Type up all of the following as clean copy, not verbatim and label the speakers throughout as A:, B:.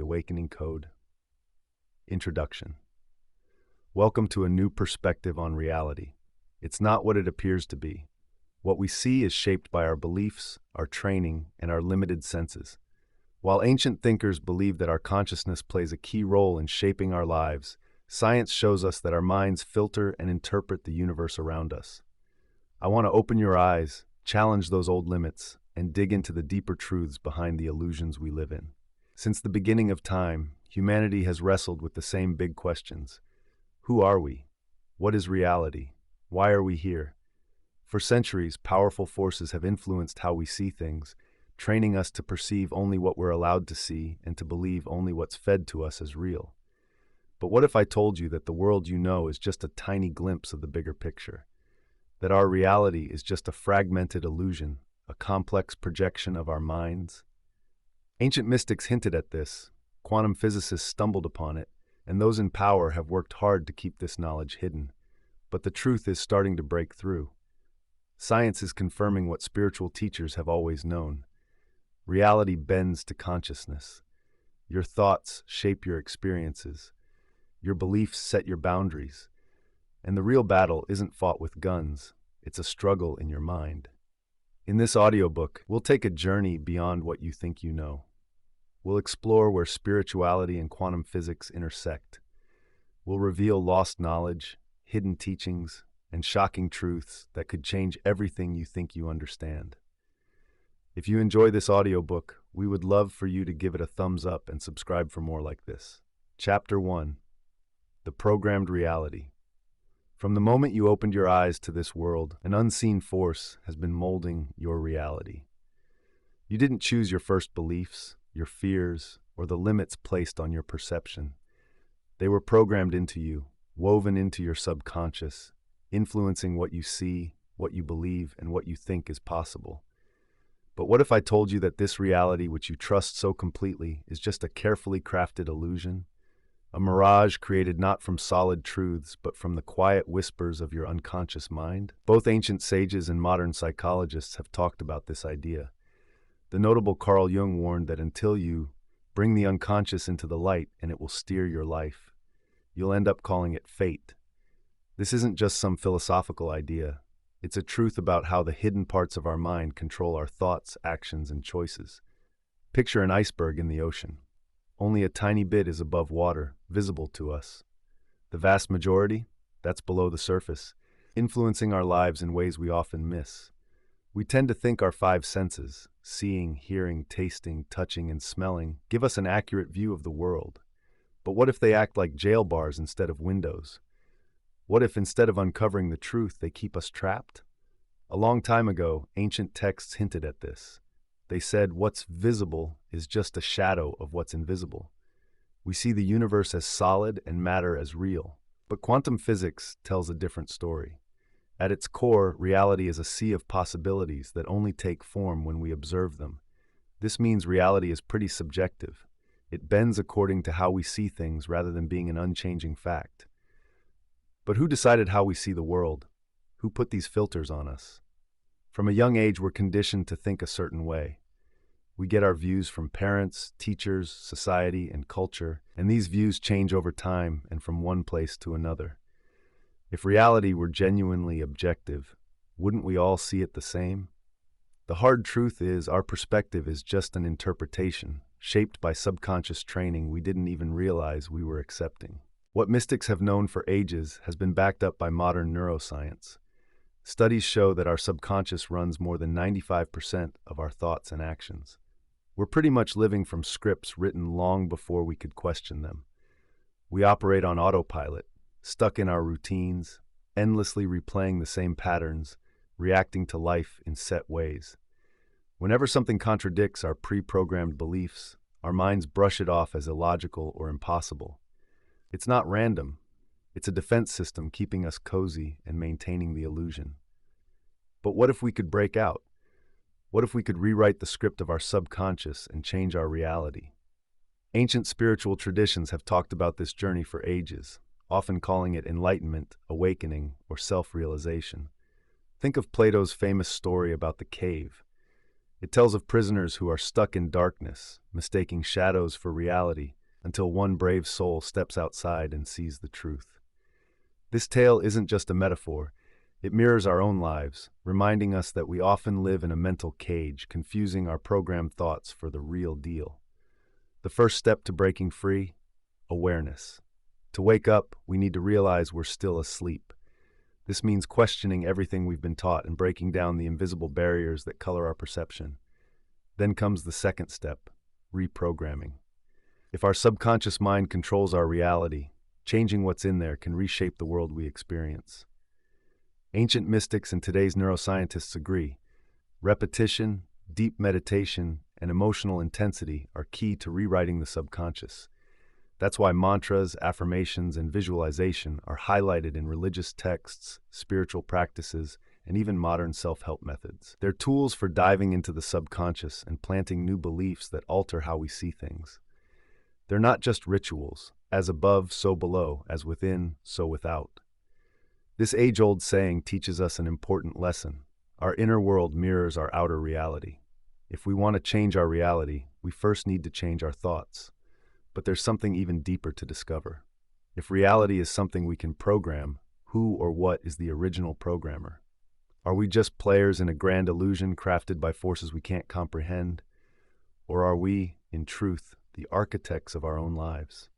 A: Awakening Code. Introduction. Welcome to a new perspective on reality. It's not what it appears to be. What we see is shaped by our beliefs, our training, and our limited senses. While ancient thinkers believed that our consciousness plays a key role in shaping our lives, science shows us that our minds filter and interpret the universe around us. I want to open your eyes, challenge those old limits, and dig into the deeper truths behind the illusions we live in. Since the beginning of time, humanity has wrestled with the same big questions. Who are we? What is reality? Why are we here? For centuries, powerful forces have influenced how we see things, training us to perceive only what we're allowed to see and to believe only what's fed to us as real. But what if I told you that the world you know is just a tiny glimpse of the bigger picture? That our reality is just a fragmented illusion, a complex projection of our minds? Ancient mystics hinted at this, quantum physicists stumbled upon it, and those in power have worked hard to keep this knowledge hidden. But the truth is starting to break through. Science is confirming what spiritual teachers have always known. Reality bends to consciousness. Your thoughts shape your experiences. Your beliefs set your boundaries. And the real battle isn't fought with guns, it's a struggle in your mind. In this audiobook, we'll take a journey beyond what you think you know. We'll explore where spirituality and quantum physics intersect. We'll reveal lost knowledge, hidden teachings, and shocking truths that could change everything you think you understand. If you enjoy this audiobook, we would love for you to give it a thumbs up and subscribe for more like this. Chapter 1. The Programmed Reality. From the moment you opened your eyes to this world, an unseen force has been molding your reality. You didn't choose your first beliefs, your fears, or the limits placed on your perception. They were programmed into you, woven into your subconscious, influencing what you see, what you believe, and what you think is possible. But what if I told you that this reality which you trust so completely is just a carefully crafted illusion? A mirage created not from solid truths, but from the quiet whispers of your unconscious mind? Both ancient sages and modern psychologists have talked about this idea. The notable Carl Jung warned that until you bring the unconscious into the light and it will steer your life, you'll end up calling it fate. This isn't just some philosophical idea. It's a truth about how the hidden parts of our mind control our thoughts, actions, and choices. Picture an iceberg in the ocean. Only a tiny bit is above water, visible to us. The vast majority, that's below the surface, influencing our lives in ways we often miss. We tend to think our five senses, seeing, hearing, tasting, touching, and smelling, give us an accurate view of the world. But what if they act like jail bars instead of windows? What if instead of uncovering the truth, they keep us trapped? A long time ago, ancient texts hinted at this. They said what's visible is just a shadow of what's invisible. We see the universe as solid and matter as real. But quantum physics tells a different story. At its core, reality is a sea of possibilities that only take form when we observe them. This means reality is pretty subjective. It bends according to how we see things rather than being an unchanging fact. But who decided how we see the world? Who put these filters on us? From a young age, we're conditioned to think a certain way. We get our views from parents, teachers, society, and culture, and these views change over time and from one place to another. If reality were genuinely objective, wouldn't we all see it the same? The hard truth is our perspective is just an interpretation, shaped by subconscious training we didn't even realize we were accepting. What mystics have known for ages has been backed up by modern neuroscience. Studies show that our subconscious runs more than 95% of our thoughts and actions. We're pretty much living from scripts written long before we could question them. We operate on autopilot, stuck in our routines, endlessly replaying the same patterns, reacting to life in set ways. Whenever something contradicts our pre-programmed beliefs, our minds brush it off as illogical or impossible. It's not random. It's a defense system keeping us cozy and maintaining the illusion. But what if we could break out? What if we could rewrite the script of our subconscious and change our reality? Ancient spiritual traditions have talked about this journey for ages, often calling it enlightenment, awakening, or self-realization. Think of Plato's famous story about the cave. It tells of prisoners who are stuck in darkness, mistaking shadows for reality, until one brave soul steps outside and sees the truth. This tale isn't just a metaphor. It mirrors our own lives, reminding us that we often live in a mental cage, confusing our programmed thoughts for the real deal. The first step to breaking free? Awareness. To wake up, we need to realize we're still asleep. This means questioning everything we've been taught and breaking down the invisible barriers that color our perception. Then comes the second step, reprogramming. If our subconscious mind controls our reality, changing what's in there can reshape the world we experience. Ancient mystics and today's neuroscientists agree. Repetition, deep meditation, and emotional intensity are key to rewriting the subconscious. That's why mantras, affirmations, and visualization are highlighted in religious texts, spiritual practices, and even modern self-help methods. They're tools for diving into the subconscious and planting new beliefs that alter how we see things. They're not just rituals, as above, so below, as within, so without. This age-old saying teaches us an important lesson. Our inner world mirrors our outer reality. If we want to change our reality, we first need to change our thoughts. But there's something even deeper to discover. If reality is something we can program, who or what is the original programmer? Are we just players in a grand illusion crafted by forces we can't comprehend? Or are we, in truth, the architects of our own lives?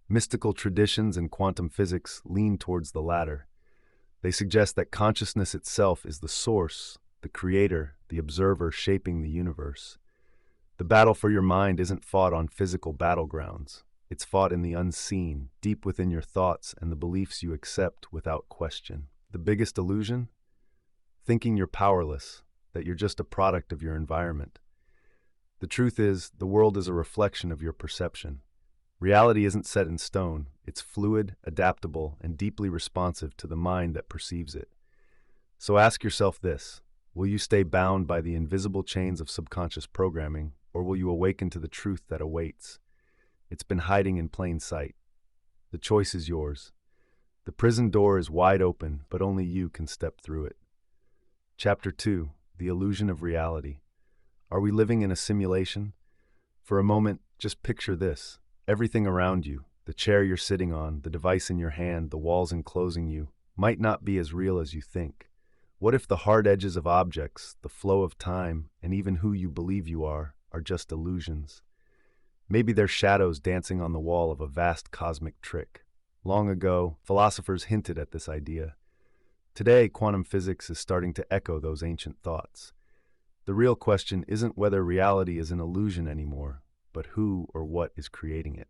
A: Mystical traditions and quantum physics lean towards the latter. They suggest that consciousness itself is the source, the creator, the observer shaping the universe. The battle for your mind isn't fought on physical battlegrounds. It's fought in the unseen, deep within your thoughts and the beliefs you accept without question. The biggest illusion? Thinking you're powerless, that you're just a product of your environment. The truth is, the world is a reflection of your perception. Reality isn't set in stone. It's fluid, adaptable, and deeply responsive to the mind that perceives it. So ask yourself this: will you stay bound by the invisible chains of subconscious programming, or will you awaken to the truth that awaits? It's been hiding in plain sight. The choice is yours. The prison door is wide open, but only you can step through it. Chapter 2: The Illusion of Reality. Are we living in a simulation? For a moment, just picture this. Everything around you, the chair you're sitting on, the device in your hand, the walls enclosing you, might not be as real as you think. What if the hard edges of objects, the flow of time, and even who you believe you are just illusions? Maybe they're shadows dancing on the wall of a vast cosmic trick. Long ago, philosophers hinted at this idea. Today, quantum physics is starting to echo those ancient thoughts. The real question isn't whether reality is an illusion anymore, but who or what is creating it.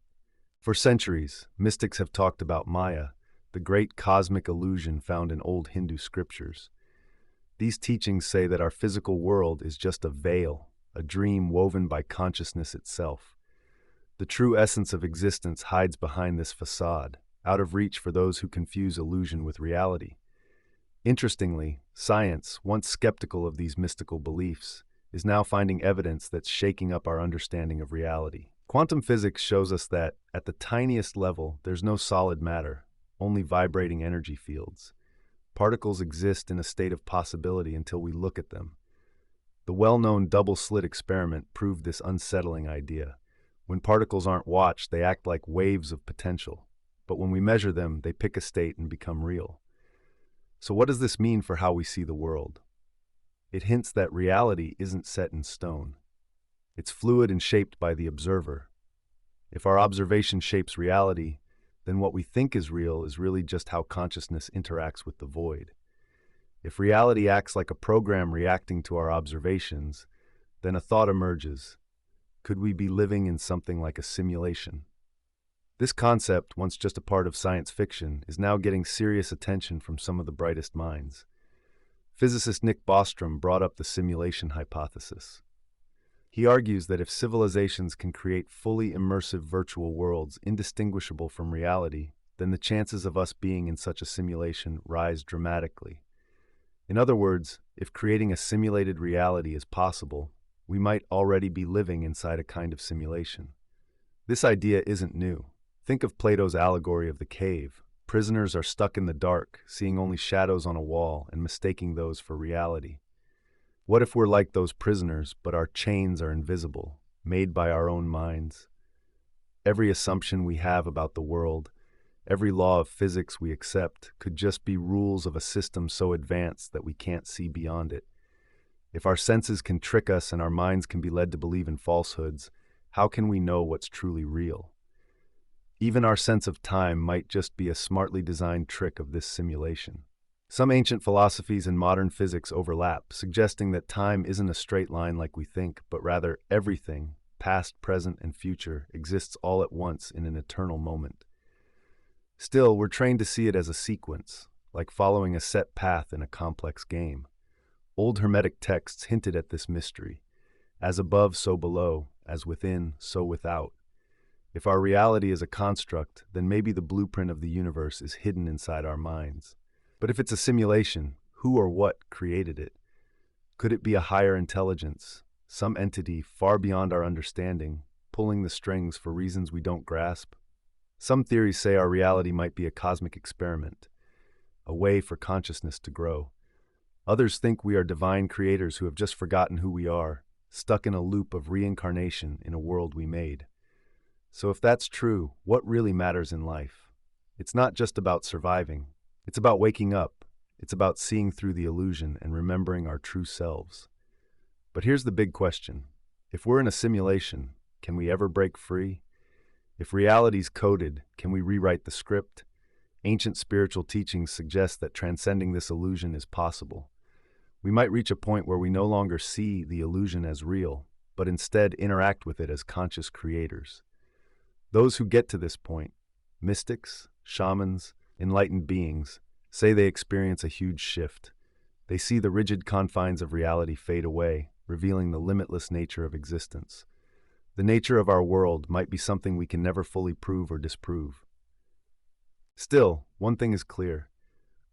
A: For centuries, mystics have talked about Maya, the great cosmic illusion found in old Hindu scriptures. These teachings say that our physical world is just a veil, a dream woven by consciousness itself. The true essence of existence hides behind this facade, out of reach for those who confuse illusion with reality. Interestingly, science, once skeptical of these mystical beliefs, is now finding evidence that's shaking up our understanding of reality. Quantum physics shows us that, at the tiniest level, there's no solid matter, only vibrating energy fields. Particles exist in a state of possibility until we look at them. The well-known double-slit experiment proved this unsettling idea. When particles aren't watched, they act like waves of potential. But when we measure them, they pick a state and become real. So what does this mean for how we see the world? It hints that reality isn't set in stone. It's fluid and shaped by the observer. If our observation shapes reality, then what we think is real is really just how consciousness interacts with the void. If reality acts like a program reacting to our observations, then a thought emerges. Could we be living in something like a simulation? This concept, once just a part of science fiction, is now getting serious attention from some of the brightest minds. Physicist Nick Bostrom brought up the simulation hypothesis. He argues that if civilizations can create fully immersive virtual worlds indistinguishable from reality, then the chances of us being in such a simulation rise dramatically. In other words, if creating a simulated reality is possible, we might already be living inside a kind of simulation. This idea isn't new. Think of Plato's allegory of the cave. Prisoners are stuck in the dark, seeing only shadows on a wall and mistaking those for reality. What if we're like those prisoners, but our chains are invisible, made by our own minds? every assumption we have about the world, every law of physics we accept, could just be rules of a system so advanced that we can't see beyond it? If our senses can trick us and our minds can be led to believe in falsehoods, how can we know what's truly real? Even our sense of time might just be a smartly designed trick of this simulation. Some ancient philosophies and modern physics overlap, suggesting that time isn't a straight line like we think, but rather everything, past, present, and future, exists all at once in an eternal moment. Still, we're trained to see it as a sequence, like following a set path in a complex game. Old Hermetic texts hinted at this mystery. As above, so below. As within, so without. If our reality is a construct, then maybe the blueprint of the universe is hidden inside our minds. But if it's a simulation, who or what created it? Could it be a higher intelligence, some entity far beyond our understanding, pulling the strings for reasons we don't grasp? Some theories say our reality might be a cosmic experiment, a way for consciousness to grow. Others think we are divine creators who have just forgotten who we are, stuck in a loop of reincarnation in a world we made. So if that's true, what really matters in life? It's not just about surviving. It's about waking up. It's about seeing through the illusion and remembering our true selves. But here's the big question. If we're in a simulation, can we ever break free? If reality's coded, can we rewrite the script? Ancient spiritual teachings suggest that transcending this illusion is possible. We might reach a point where we no longer see the illusion as real, but instead interact with it as conscious creators. Those who get to this point, mystics, shamans, enlightened beings, say they experience a huge shift. They see the rigid confines of reality fade away, revealing the limitless nature of existence. The nature of our world might be something we can never fully prove or disprove. Still, one thing is clear.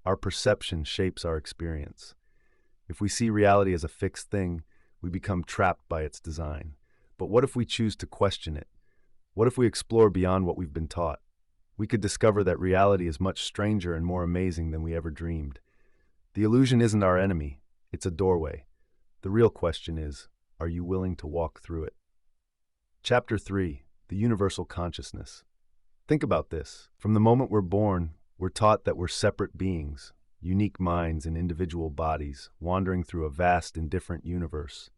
A: Our perception shapes our experience. If we see reality as a fixed thing, we become trapped by its design. But what if we choose to question it? What if we explore beyond what we've been taught? We could discover that reality is much stranger and more amazing than we ever dreamed. The illusion isn't our enemy, it's a doorway. The real question is, are you willing to walk through it? Chapter 3, The Universal Consciousness. Think about this. From the moment we're born, we're taught that we're separate beings, unique minds and individual bodies, wandering through a vast and different universe.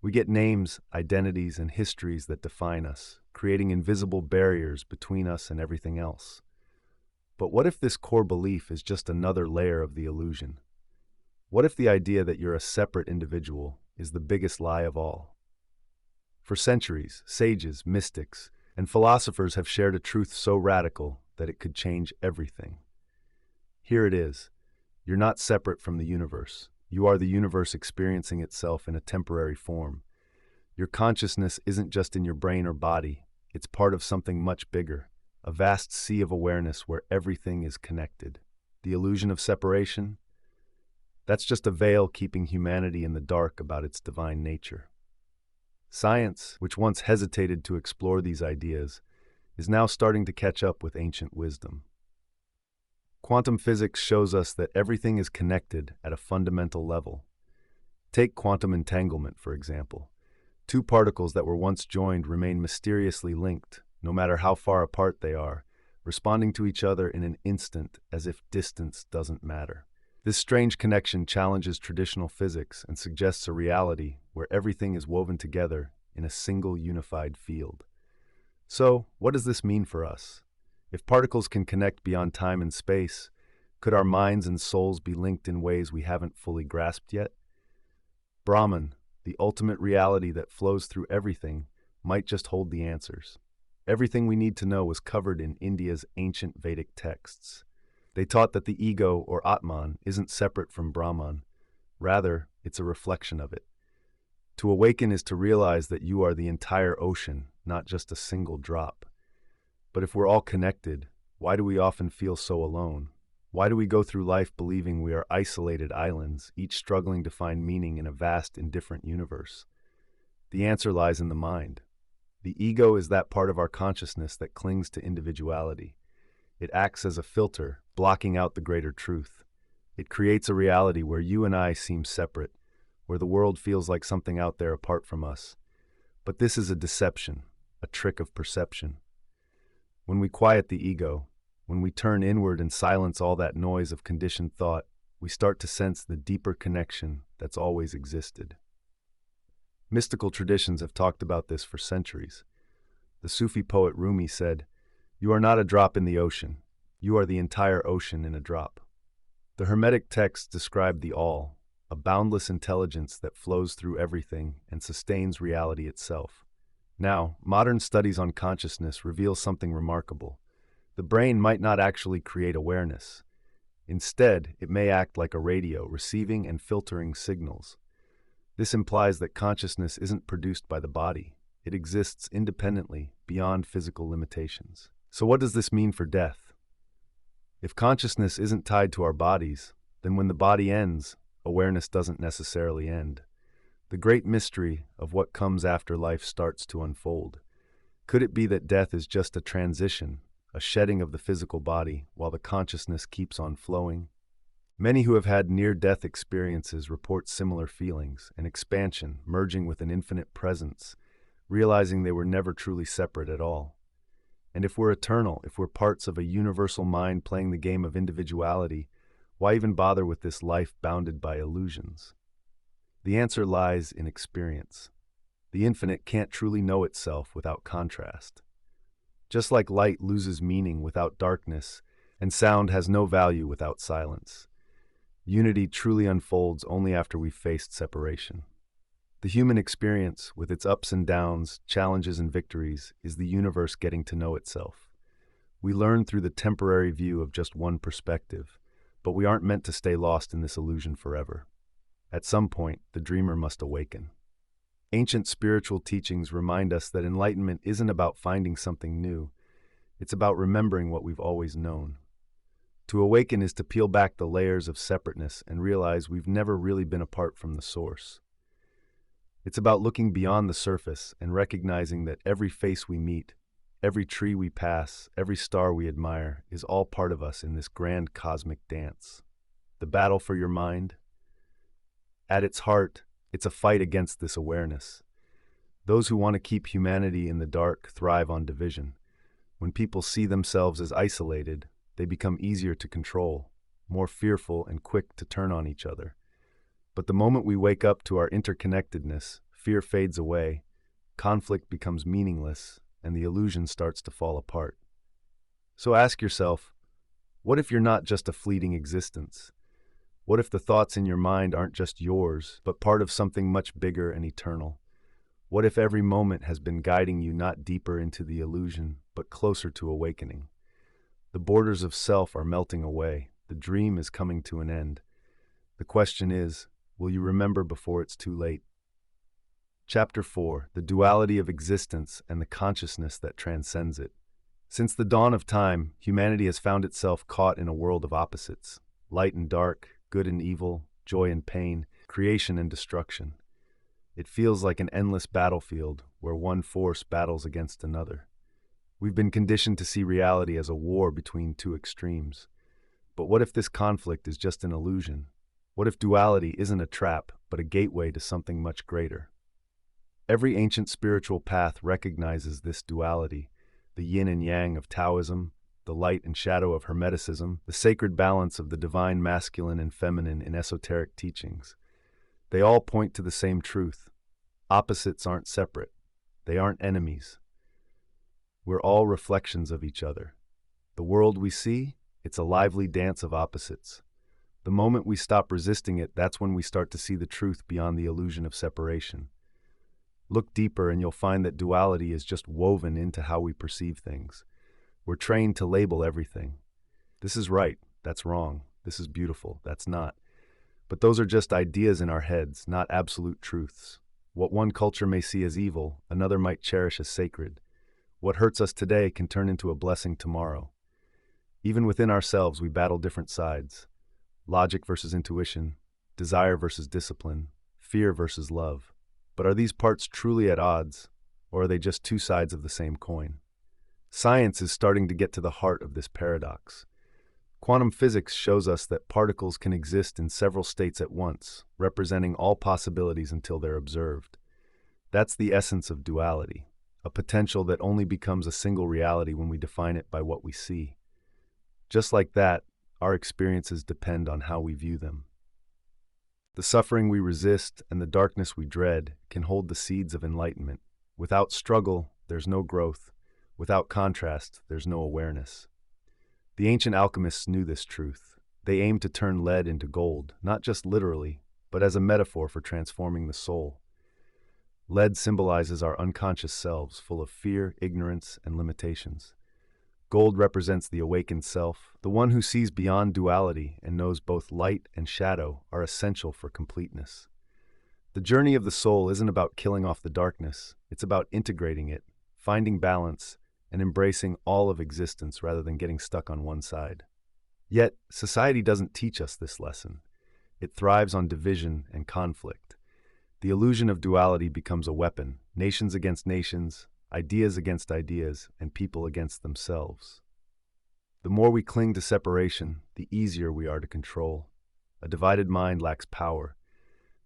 A: We get names, identities, and histories that define us, creating invisible barriers between us and everything else. But what if this core belief is just another layer of the illusion? What if the idea that you're a separate individual is the biggest lie of all? For centuries, sages, mystics, and philosophers have shared a truth so radical that it could change everything. Here it is. You're not separate from the universe. You are the universe experiencing itself in a temporary form. Your consciousness isn't just in your brain or body. It's part of something much bigger, a vast sea of awareness where everything is connected. The illusion of separation? That's just a veil keeping humanity in the dark about its divine nature. Science, which once hesitated to explore these ideas, is now starting to catch up with ancient wisdom. Quantum physics shows us that everything is connected at a fundamental level. Take quantum entanglement, for example. Two particles that were once joined remain mysteriously linked, no matter how far apart they are, responding to each other in an instant as if distance doesn't matter. This strange connection challenges traditional physics and suggests a reality where everything is woven together in a single unified field. So, what does this mean for us? If particles can connect beyond time and space, could our minds and souls be linked in ways we haven't fully grasped yet? Brahman, the ultimate reality that flows through everything, might just hold the answers. Everything we need to know was covered in India's ancient Vedic texts. They taught that the ego, or Atman, isn't separate from Brahman. Rather, it's a reflection of it. To awaken is to realize that you are the entire ocean, not just a single drop. But if we're all connected, why do we often feel so alone? Why do we go through life believing we are isolated islands, each struggling to find meaning in a vast, indifferent universe? The answer lies in the mind. The ego is that part of our consciousness that clings to individuality. It acts as a filter, blocking out the greater truth. It creates a reality where you and I seem separate, where the world feels like something out there apart from us. But this is a deception, a trick of perception. When we quiet the ego, when we turn inward and silence all that noise of conditioned thought, we start to sense the deeper connection that's always existed. Mystical traditions have talked about this for centuries. The Sufi poet Rumi said, "You are not a drop in the ocean. You are the entire ocean in a drop." The Hermetic texts describe the all, a boundless intelligence that flows through everything and sustains reality itself. Now, modern studies on consciousness reveal something remarkable. The brain might not actually create awareness. Instead, it may act like a radio, receiving and filtering signals. This implies that consciousness isn't produced by the body. It exists independently, beyond physical limitations. So what does this mean for death? If consciousness isn't tied to our bodies, then when the body ends, awareness doesn't necessarily end. The great mystery of what comes after life starts to unfold. Could it be that death is just a transition, a shedding of the physical body, while the consciousness keeps on flowing? Many who have had near-death experiences report similar feelings, an expansion, merging with an infinite presence, realizing they were never truly separate at all. And if we're eternal, if we're parts of a universal mind playing the game of individuality, why even bother with this life bounded by illusions? The answer lies in experience. The infinite can't truly know itself without contrast. Just like light loses meaning without darkness, and sound has no value without silence, unity truly unfolds only after we've faced separation. The human experience, with its ups and downs, challenges and victories, is the universe getting to know itself. We learn through the temporary view of just one perspective, but we aren't meant to stay lost in this illusion forever. At some point, the dreamer must awaken. Ancient spiritual teachings remind us that enlightenment isn't about finding something new. It's about remembering what we've always known. To awaken is to peel back the layers of separateness and realize we've never really been apart from the source. It's about looking beyond the surface and recognizing that every face we meet, every tree we pass, every star we admire is all part of us in this grand cosmic dance. The battle for your mind? At its heart, it's a fight against this awareness. Those who want to keep humanity in the dark thrive on division. When people see themselves as isolated, they become easier to control, more fearful and quick to turn on each other. But the moment we wake up to our interconnectedness, fear fades away, conflict becomes meaningless, and the illusion starts to fall apart. So ask yourself, what if you're not just a fleeting existence? What if the thoughts in your mind aren't just yours, but part of something much bigger and eternal? What if every moment has been guiding you not deeper into the illusion, but closer to awakening? The borders of self are melting away. The dream is coming to an end. The question is, will you remember before it's too late? Chapter 4. The Duality of Existence and the Consciousness that Transcends It. Since the dawn of time, humanity has found itself caught in a world of opposites. Light and dark, good and evil, joy and pain, creation and destruction. It feels like an endless battlefield where one force battles against another. We've been conditioned to see reality as a war between two extremes. But what if this conflict is just an illusion? What if duality isn't a trap, but a gateway to something much greater? Every ancient spiritual path recognizes this duality, the yin and yang of Taoism, the light and shadow of Hermeticism, the sacred balance of the divine masculine and feminine in esoteric teachings. They all point to the same truth. Opposites aren't separate. They aren't enemies. We're all reflections of each other. The world we see, it's a lively dance of opposites. The moment we stop resisting it, that's when we start to see the truth beyond the illusion of separation. Look deeper and you'll find that duality is just woven into how we perceive things. We're trained to label everything. This is right, that's wrong, this is beautiful, that's not. But those are just ideas in our heads, not absolute truths. What one culture may see as evil, another might cherish as sacred. What hurts us today can turn into a blessing tomorrow. Even within ourselves, we battle different sides. Logic versus intuition, desire versus discipline, fear versus love. But are these parts truly at odds, or are they just two sides of the same coin? Science is starting to get to the heart of this paradox. Quantum physics shows us that particles can exist in several states at once, representing all possibilities until they're observed. That's the essence of duality, a potential that only becomes a single reality when we define it by what we see. Just like that, our experiences depend on how we view them. The suffering we resist and the darkness we dread can hold the seeds of enlightenment. Without struggle, there's no growth. Without contrast, there's no awareness. The ancient alchemists knew this truth. They aimed to turn lead into gold, not just literally, but as a metaphor for transforming the soul. Lead symbolizes our unconscious selves, full of fear, ignorance, and limitations. Gold represents the awakened self, the one who sees beyond duality and knows both light and shadow are essential for completeness. The journey of the soul isn't about killing off the darkness, it's about integrating it, finding balance, and embracing all of existence rather than getting stuck on one side. Yet, society doesn't teach us this lesson. It thrives on division and conflict. The illusion of duality becomes a weapon, nations against nations, ideas against ideas, and people against themselves. The more we cling to separation, the easier we are to control. A divided mind lacks power.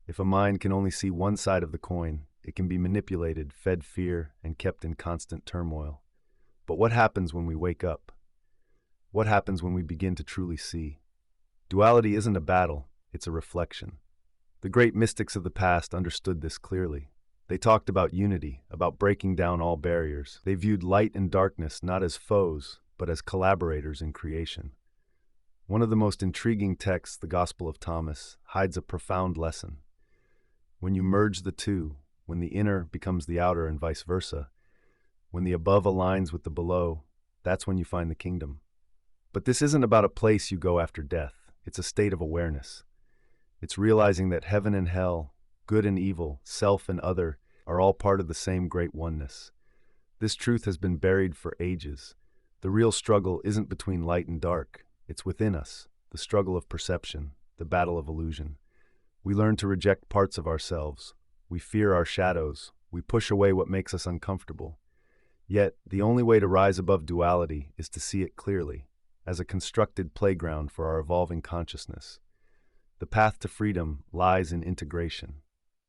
A: If a mind can only see one side of the coin, it can be manipulated, fed fear, and kept in constant turmoil. But what happens when we wake up? What happens when we begin to truly see? Duality isn't a battle, it's a reflection. The great mystics of the past understood this clearly. They talked about unity, about breaking down all barriers. They viewed light and darkness not as foes, but as collaborators in creation. One of the most intriguing texts, the Gospel of Thomas, hides a profound lesson. When you merge the two, when the inner becomes the outer and vice versa, when the above aligns with the below, that's when you find the kingdom. But this isn't about a place you go after death. It's a state of awareness. It's realizing that heaven and hell, good and evil, self and other, are all part of the same great oneness. This truth has been buried for ages. The real struggle isn't between light and dark. It's within us, the struggle of perception, the battle of illusion. We learn to reject parts of ourselves. We fear our shadows. We push away what makes us uncomfortable. Yet, the only way to rise above duality is to see it clearly, as a constructed playground for our evolving consciousness. The path to freedom lies in integration.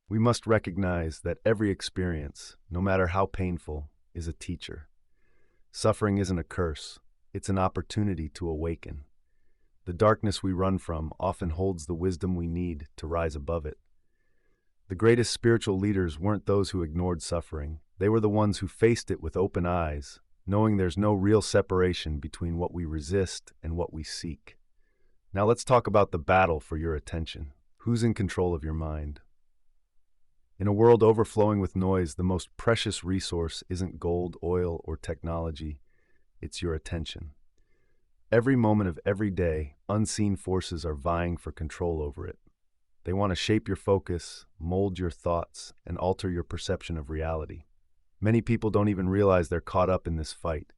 A: We must recognize that every experience, no matter how painful, is a teacher. Suffering isn't a curse, it's an opportunity to awaken. The darkness we run from often holds the wisdom we need to rise above it. The greatest spiritual leaders weren't those who ignored suffering. They were the ones who faced it with open eyes, knowing there's no real separation between what we resist and what we seek. Now let's talk about the battle for your attention. Who's in control of your mind? In a world overflowing with noise, the most precious resource isn't gold, oil, or technology. It's your attention. Every moment of every day, unseen forces are vying for control over it. They want to shape your focus, mold your thoughts, and alter your perception of reality. Many people don't even realize they're caught up in this fight.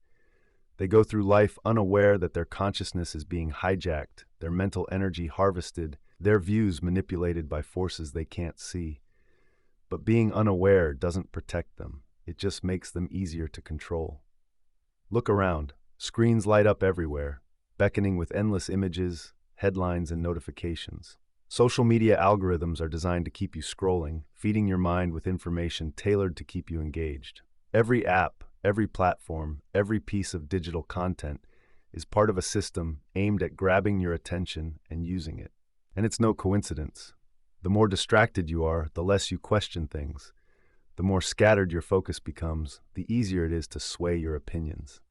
A: They go through life unaware that their consciousness is being hijacked, their mental energy harvested, their views manipulated by forces they can't see. But being unaware doesn't protect them. It just makes them easier to control. Look around. Screens light up everywhere, beckoning with endless images, headlines, and notifications. Social media algorithms are designed to keep you scrolling, feeding your mind with information tailored to keep you engaged. Every app, every platform, every piece of digital content is part of a system aimed at grabbing your attention and using it. And it's no coincidence. The more distracted you are, the less you question things. The more scattered your focus becomes, the easier it is to sway your opinions.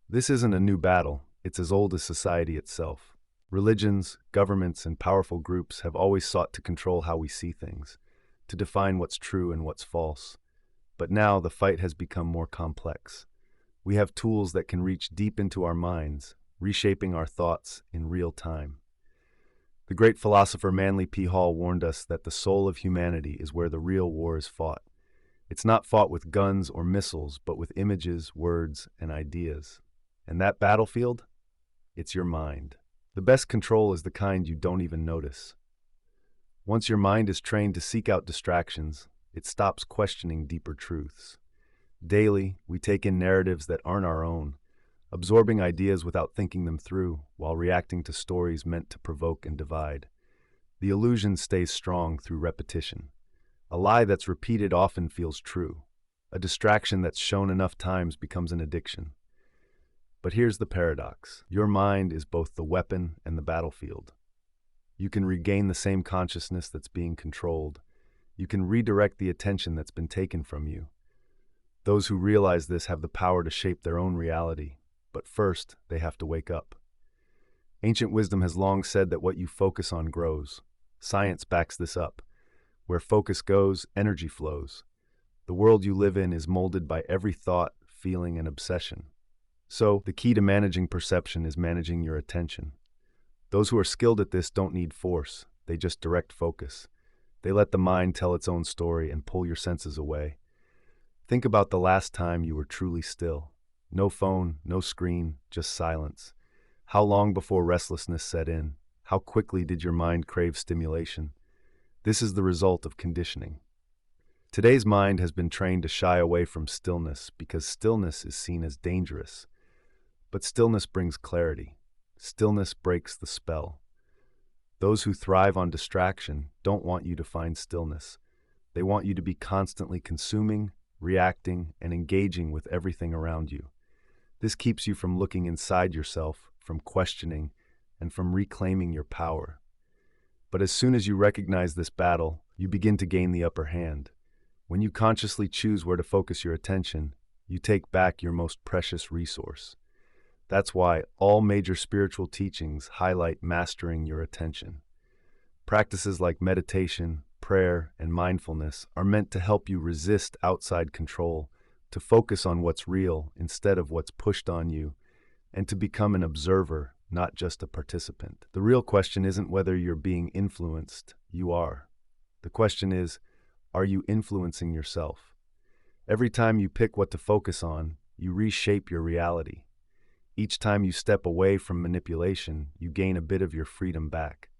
A: This isn't a new battle. It's as old as society itself. Religions, governments, and powerful groups have always sought to control how we see things, to define what's true and what's false. But now the fight has become more complex. We have tools that can reach deep into our minds, reshaping our thoughts in real time. The great philosopher Manly P. Hall warned us that the soul of humanity is where the real war is fought. It's not fought with guns or missiles, but with images, words, and ideas. And that battlefield? It's your mind. The best control is the kind you don't even notice. Once your mind is trained to seek out distractions, it stops questioning deeper truths. Daily, we take in narratives that aren't our own, absorbing ideas without thinking them through, while reacting to stories meant to provoke and divide. The illusion stays strong through repetition. A lie that's repeated often feels true. A distraction that's shown enough times becomes an addiction. But here's the paradox. Your mind is both the weapon and the battlefield. You can regain the same consciousness that's being controlled. You can redirect the attention that's been taken from you. Those who realize this have the power to shape their own reality, but first, they have to wake up. Ancient wisdom has long said that what you focus on grows. Science backs this up. Where focus goes, energy flows. The world you live in is molded by every thought, feeling, and obsession. So, the key to managing perception is managing your attention. Those who are skilled at this don't need force, they just direct focus. They let the mind tell its own story and pull your senses away. Think about the last time you were truly still. No phone, no screen, just silence. How long before restlessness set in? How quickly did your mind crave stimulation? This is the result of conditioning. Today's mind has been trained to shy away from stillness because stillness is seen as dangerous. But stillness brings clarity. Stillness breaks the spell. Those who thrive on distraction don't want you to find stillness. They want you to be constantly consuming, reacting, and engaging with everything around you. This keeps you from looking inside yourself, from questioning, and from reclaiming your power. But as soon as you recognize this battle, you begin to gain the upper hand. When you consciously choose where to focus your attention, you take back your most precious resource. That's why all major spiritual teachings highlight mastering your attention. Practices like meditation, prayer, and mindfulness are meant to help you resist outside control, to focus on what's real instead of what's pushed on you, and to become an observer, not just a participant. The real question isn't whether you're being influenced, you are. The question is, are you influencing yourself? Every time you pick what to focus on, you reshape your reality. Each time you step away from manipulation, you gain a bit of your freedom back.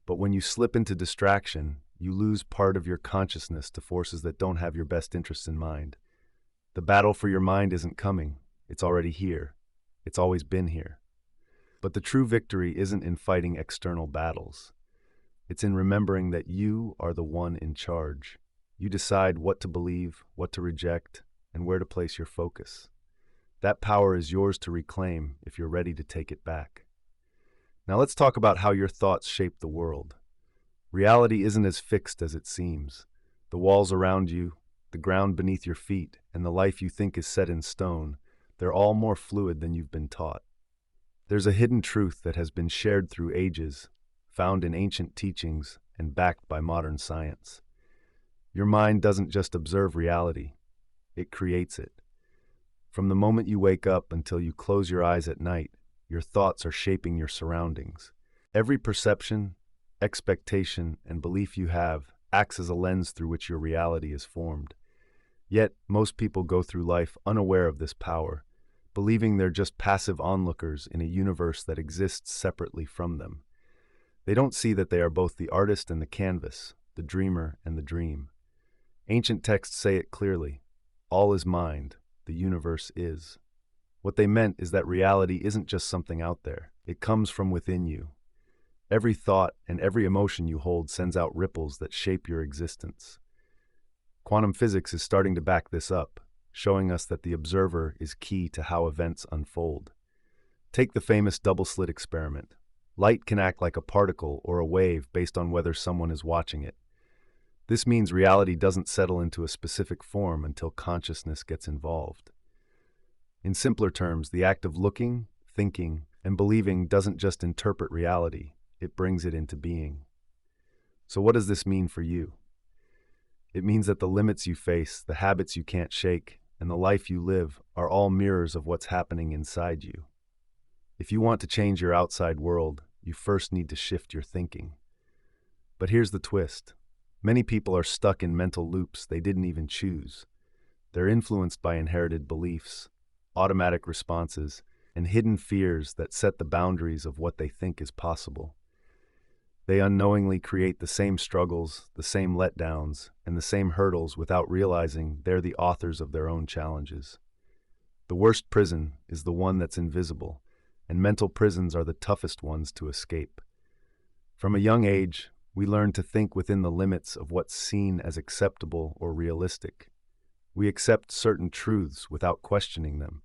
A: But when you slip into distraction, you lose part of your consciousness to forces that don't have your best interests in mind. The battle for your mind isn't coming. It's already here. It's always been here. But the true victory isn't in fighting external battles. It's in remembering that you are the one in charge. You decide what to believe, what to reject, and where to place your focus. That power is yours to reclaim if you're ready to take it back. Now let's talk about how your thoughts shape the world. Reality isn't as fixed as it seems. The walls around you, the ground beneath your feet, and the life you think is set in stone, they're all more fluid than you've been taught. There's a hidden truth that has been shared through ages, found in ancient teachings, and backed by modern science. Your mind doesn't just observe reality, it creates it. From the moment you wake up until you close your eyes at night, your thoughts are shaping your surroundings. Every perception, expectation, and belief you have acts as a lens through which your reality is formed. Yet, most people go through life unaware of this power, believing they're just passive onlookers in a universe that exists separately from them. They don't see that they are both the artist and the canvas, the dreamer and the dream. Ancient texts say it clearly. All is mind, the universe is. What they meant is that reality isn't just something out there. It comes from within you. Every thought and every emotion you hold sends out ripples that shape your existence. Quantum physics is starting to back this up, showing us that the observer is key to how events unfold. Take the famous double-slit experiment. Light can act like a particle or a wave based on whether someone is watching it. This means reality doesn't settle into a specific form until consciousness gets involved. In simpler terms, the act of looking, thinking, and believing doesn't just interpret reality, it brings it into being. So what does this mean for you? It means that the limits you face, the habits you can't shake, and the life you live are all mirrors of what's happening inside you. If you want to change your outside world, you first need to shift your thinking. But here's the twist. Many people are stuck in mental loops they didn't even choose. They're influenced by inherited beliefs, automatic responses, and hidden fears that set the boundaries of what they think is possible. They unknowingly create the same struggles, the same letdowns, and the same hurdles without realizing they're the authors of their own challenges. The worst prison is the one that's invisible, and mental prisons are the toughest ones to escape. From a young age, we learn to think within the limits of what's seen as acceptable or realistic. We accept certain truths without questioning them.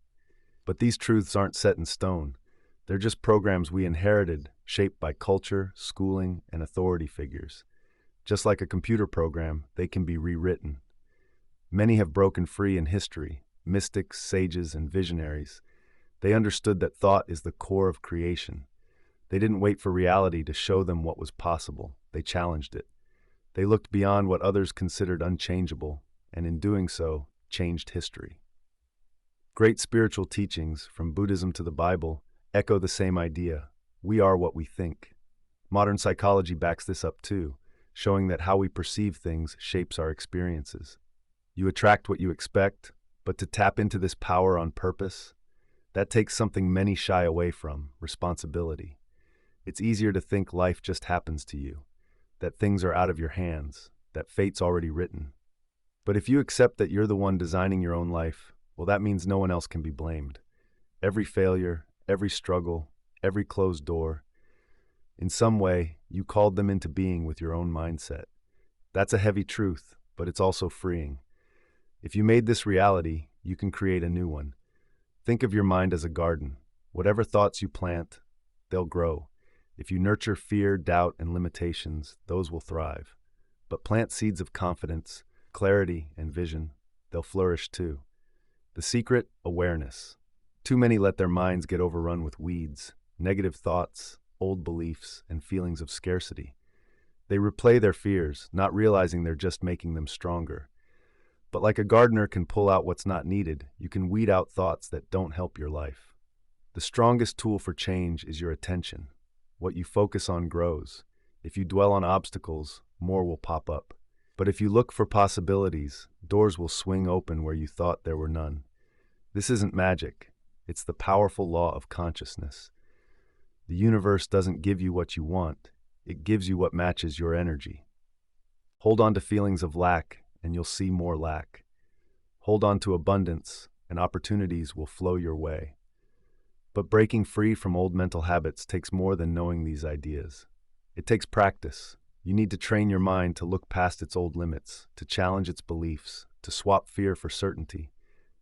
A: But these truths aren't set in stone. They're just programs we inherited, shaped by culture, schooling, and authority figures. Just like a computer program, they can be rewritten. Many have broken free in history, mystics, sages, and visionaries. They understood that thought is the core of creation. They didn't wait for reality to show them what was possible. They challenged it. They looked beyond what others considered unchangeable, and in doing so, changed history. Great spiritual teachings, from Buddhism to the Bible, echo the same idea. We are what we think. Modern psychology backs this up too, showing that how we perceive things shapes our experiences. You attract what you expect, but to tap into this power on purpose, that takes something many shy away from: responsibility. It's easier to think life just happens to you, that things are out of your hands, that fate's already written. But if you accept that you're the one designing your own life, well, that means no one else can be blamed. Every failure, every struggle, every closed door, in some way, you called them into being with your own mindset. That's a heavy truth, but it's also freeing. If you made this reality, you can create a new one. Think of your mind as a garden. Whatever thoughts you plant, they'll grow. If you nurture fear, doubt, and limitations, those will thrive. But plant seeds of confidence, clarity, and vision, they'll flourish too. The secret: awareness. Too many let their minds get overrun with weeds, negative thoughts, old beliefs, and feelings of scarcity. They replay their fears, not realizing they're just making them stronger. But like a gardener can pull out what's not needed, you can weed out thoughts that don't help your life. The strongest tool for change is your attention. What you focus on grows. If you dwell on obstacles, more will pop up. But if you look for possibilities, doors will swing open where you thought there were none. This isn't magic. It's the powerful law of consciousness. The universe doesn't give you what you want. It gives you what matches your energy. Hold on to feelings of lack, and you'll see more lack. Hold on to abundance, and opportunities will flow your way. But breaking free from old mental habits takes more than knowing these ideas. It takes practice. You need to train your mind to look past its old limits, to challenge its beliefs, to swap fear for certainty.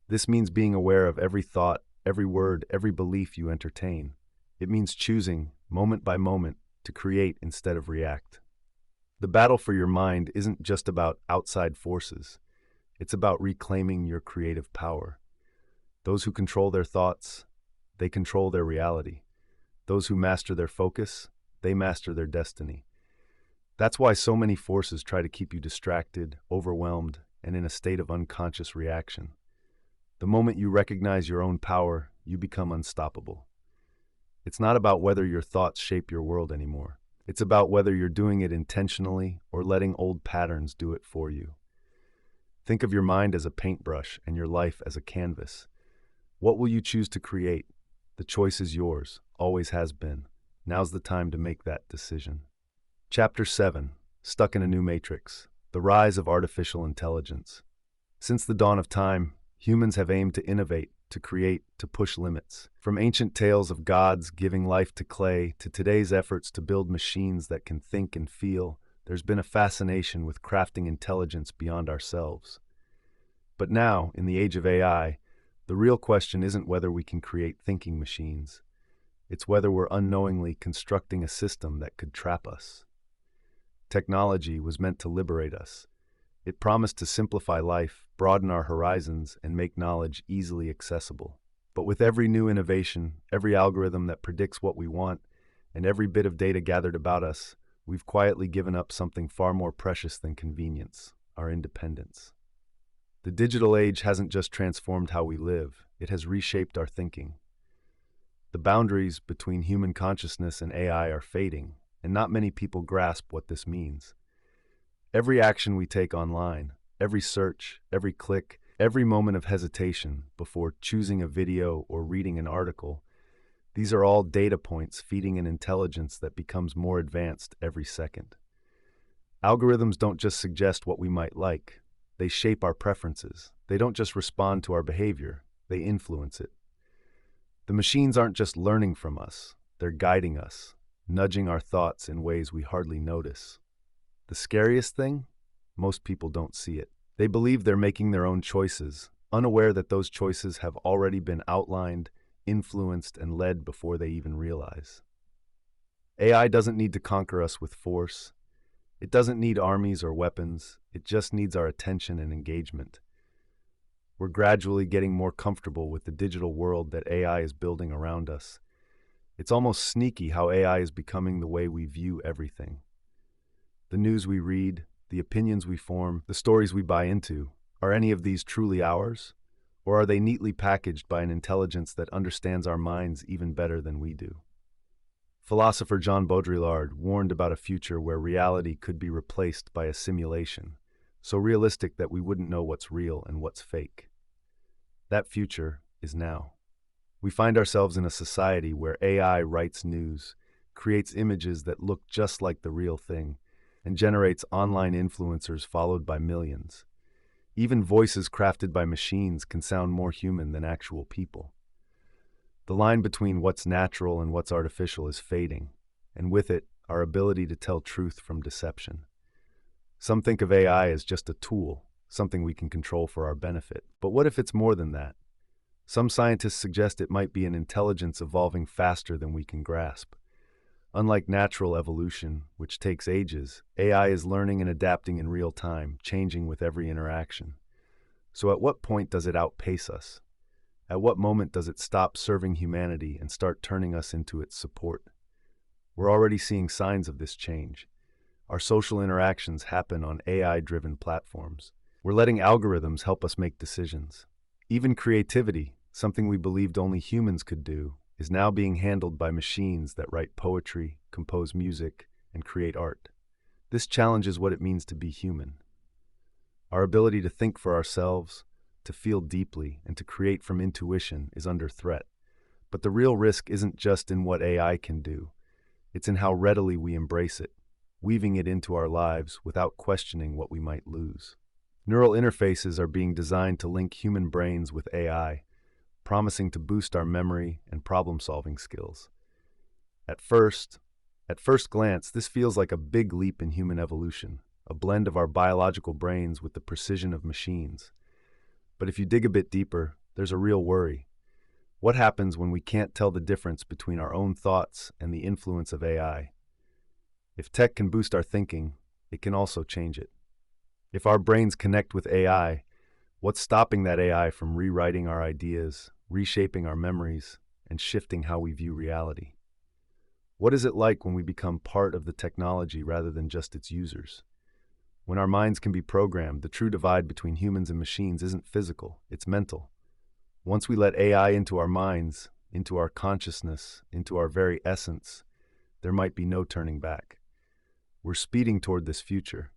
A: This means being aware of every thought, every word, every belief you entertain. It means choosing, moment by moment, to create instead of react. The battle for your mind isn't just about outside forces. It's about reclaiming your creative power. Those who control their thoughts, they control their reality. Those who master their focus, they master their destiny. That's why so many forces try to keep you distracted, overwhelmed, and in a state of unconscious reaction. The moment you recognize your own power, you become unstoppable. It's not about whether your thoughts shape your world anymore. It's about whether you're doing it intentionally or letting old patterns do it for you. Think of your mind as a paintbrush and your life as a canvas. What will you choose to create? The choice is yours, always has been. Now's the time to make that decision. Chapter 7. Stuck in a New Matrix. The Rise of Artificial Intelligence. Since the dawn of time, humans have aimed to innovate, to create, to push limits. From ancient tales of gods giving life to clay to today's efforts to build machines that can think and feel, there's been a fascination with crafting intelligence beyond ourselves. But now, in the age of AI, the real question isn't whether we can create thinking machines. It's whether we're unknowingly constructing a system that could trap us. Technology was meant to liberate us. It promised to simplify life, broaden our horizons, and make knowledge easily accessible. But with every new innovation, every algorithm that predicts what we want, and every bit of data gathered about us, we've quietly given up something far more precious than convenience: our independence. The digital age hasn't just transformed how we live, it has reshaped our thinking. The boundaries between human consciousness and AI are fading, and not many people grasp what this means. Every action we take online, every search, every click, every moment of hesitation before choosing a video or reading an article, these are all data points feeding an intelligence that becomes more advanced every second. Algorithms don't just suggest what we might like, they shape our preferences. They don't just respond to our behavior, they influence it. The machines aren't just learning from us, they're guiding us, nudging our thoughts in ways we hardly notice. The scariest thing? Most people don't see it. They believe they're making their own choices, unaware that those choices have already been outlined, influenced, and led before they even realize. AI doesn't need to conquer us with force. It doesn't need armies or weapons. It just needs our attention and engagement. We're gradually getting more comfortable with the digital world that AI is building around us. It's almost sneaky how AI is becoming the way we view everything. The news we read, the opinions we form, the stories we buy into, are any of these truly ours? Or are they neatly packaged by an intelligence that understands our minds even better than we do? Philosopher John Baudrillard warned about a future where reality could be replaced by a simulation, so realistic that we wouldn't know what's real and what's fake. That future is now. We find ourselves in a society where AI writes news, creates images that look just like the real thing, and generates online influencers followed by millions. Even voices crafted by machines can sound more human than actual people. The line between what's natural and what's artificial is fading, and with it, our ability to tell truth from deception. Some think of AI as just a tool, something we can control for our benefit. But what if it's more than that? Some scientists suggest it might be an intelligence evolving faster than we can grasp. Unlike natural evolution, which takes ages, AI is learning and adapting in real time, changing with every interaction. So at what point does it outpace us? At what moment does it stop serving humanity and start turning us into its support? We're already seeing signs of this change. Our social interactions happen on AI-driven platforms. We're letting algorithms help us make decisions. Even creativity, something we believed only humans could do, is now being handled by machines that write poetry, compose music, and create art. This challenges what it means to be human. Our ability to think for ourselves, to feel deeply, and to create from intuition is under threat. But the real risk isn't just in what AI can do. It's in how readily we embrace it, weaving it into our lives without questioning what we might lose. Neural interfaces are being designed to link human brains with AI, promising to boost our memory and problem-solving skills. At first glance, this feels like a big leap in human evolution, a blend of our biological brains with the precision of machines. But if you dig a bit deeper, there's a real worry. What happens when we can't tell the difference between our own thoughts and the influence of AI? If tech can boost our thinking, it can also change it. If our brains connect with AI, what's stopping that AI from rewriting our ideas, reshaping our memories, and shifting how we view reality? What is it like when we become part of the technology rather than just its users? When our minds can be programmed, the true divide between humans and machines isn't physical, it's mental. Once we let AI into our minds, into our consciousness, into our very essence, there might be no turning back. We're speeding toward this future,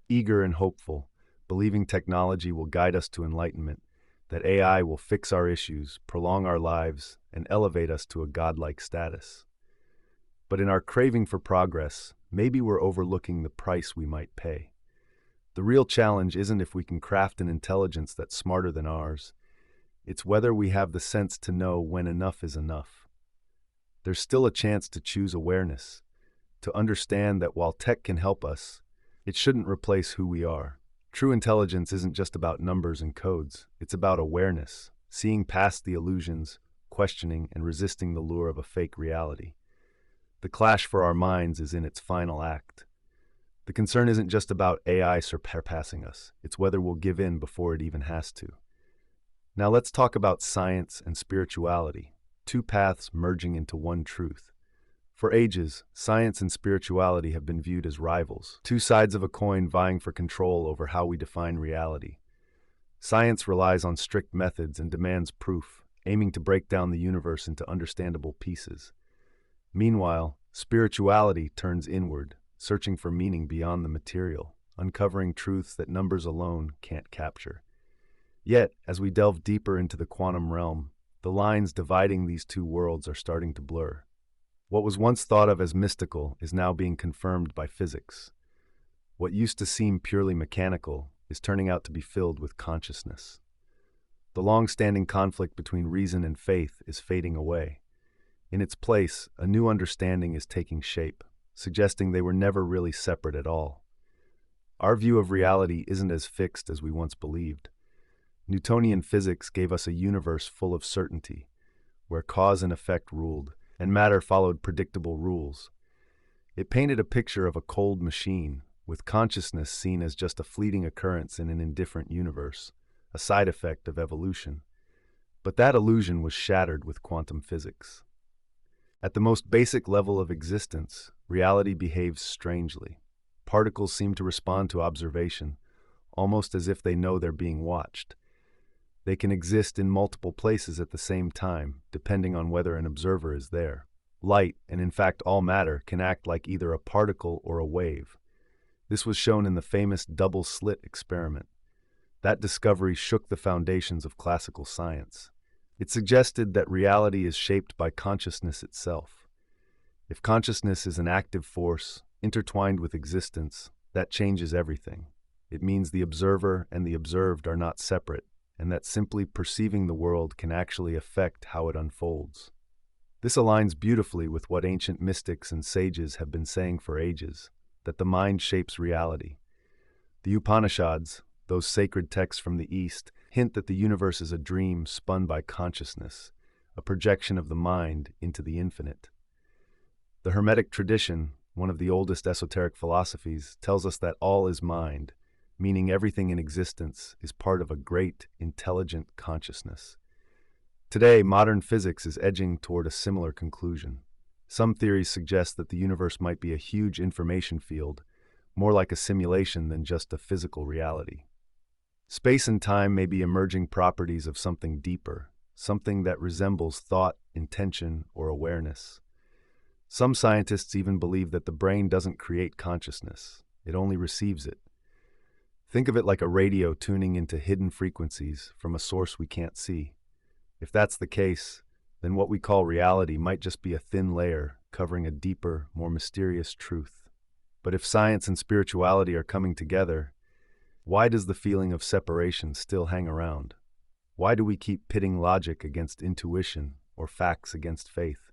A: eager and hopeful, believing technology will guide us to enlightenment, that AI will fix our issues, prolong our lives, and elevate us to a godlike status. But in our craving for progress, maybe we're overlooking the price we might pay. The real challenge isn't if we can craft an intelligence that's smarter than ours. It's whether we have the sense to know when enough is enough. There's still a chance to choose awareness, to understand that while tech can help us, it shouldn't replace who we are. True intelligence isn't just about numbers and codes. It's about awareness, seeing past the illusions, questioning and resisting the lure of a fake reality. The clash for our minds is in its final act. The concern isn't just about AI surpassing us. It's whether we'll give in before it even has to. Now let's talk about science and spirituality, two paths merging into one truth. For ages, science and spirituality have been viewed as rivals, two sides of a coin vying for control over how we define reality. Science relies on strict methods and demands proof, aiming to break down the universe into understandable pieces. Meanwhile, spirituality turns inward, searching for meaning beyond the material, uncovering truths that numbers alone can't capture. Yet, as we delve deeper into the quantum realm, the lines dividing these two worlds are starting to blur. What was once thought of as mystical is now being confirmed by physics. What used to seem purely mechanical is turning out to be filled with consciousness. The long-standing conflict between reason and faith is fading away. In its place, a new understanding is taking shape, suggesting they were never really separate at all. Our view of reality isn't as fixed as we once believed. Newtonian physics gave us a universe full of certainty, where cause and effect ruled, and matter followed predictable rules. It painted a picture of a cold machine, with consciousness seen as just a fleeting occurrence in an indifferent universe, a side effect of evolution. But that illusion was shattered with quantum physics. At the most basic level of existence, reality behaves strangely. Particles seem to respond to observation, almost as if they know they're being watched. They can exist in multiple places at the same time, depending on whether an observer is there. Light, and in fact all matter, can act like either a particle or a wave. This was shown in the famous double-slit experiment. That discovery shook the foundations of classical science. It suggested that reality is shaped by consciousness itself. If consciousness is an active force, intertwined with existence, that changes everything. It means the observer and the observed are not separate, and that simply perceiving the world can actually affect how it unfolds. This aligns beautifully with what ancient mystics and sages have been saying for ages, that the mind shapes reality. The Upanishads, those sacred texts from the East, hint that the universe is a dream spun by consciousness, a projection of the mind into the infinite. The Hermetic tradition, one of the oldest esoteric philosophies, tells us that all is mind, meaning everything in existence is part of a great, intelligent consciousness. Today, modern physics is edging toward a similar conclusion. Some theories suggest that the universe might be a huge information field, more like a simulation than just a physical reality. Space and time may be emerging properties of something deeper, something that resembles thought, intention, or awareness. Some scientists even believe that the brain doesn't create consciousness, it only receives it. Think of it like a radio tuning into hidden frequencies from a source we can't see. If that's the case, then what we call reality might just be a thin layer covering a deeper, more mysterious truth. But if science and spirituality are coming together, why does the feeling of separation still hang around? Why do we keep pitting logic against intuition or facts against faith?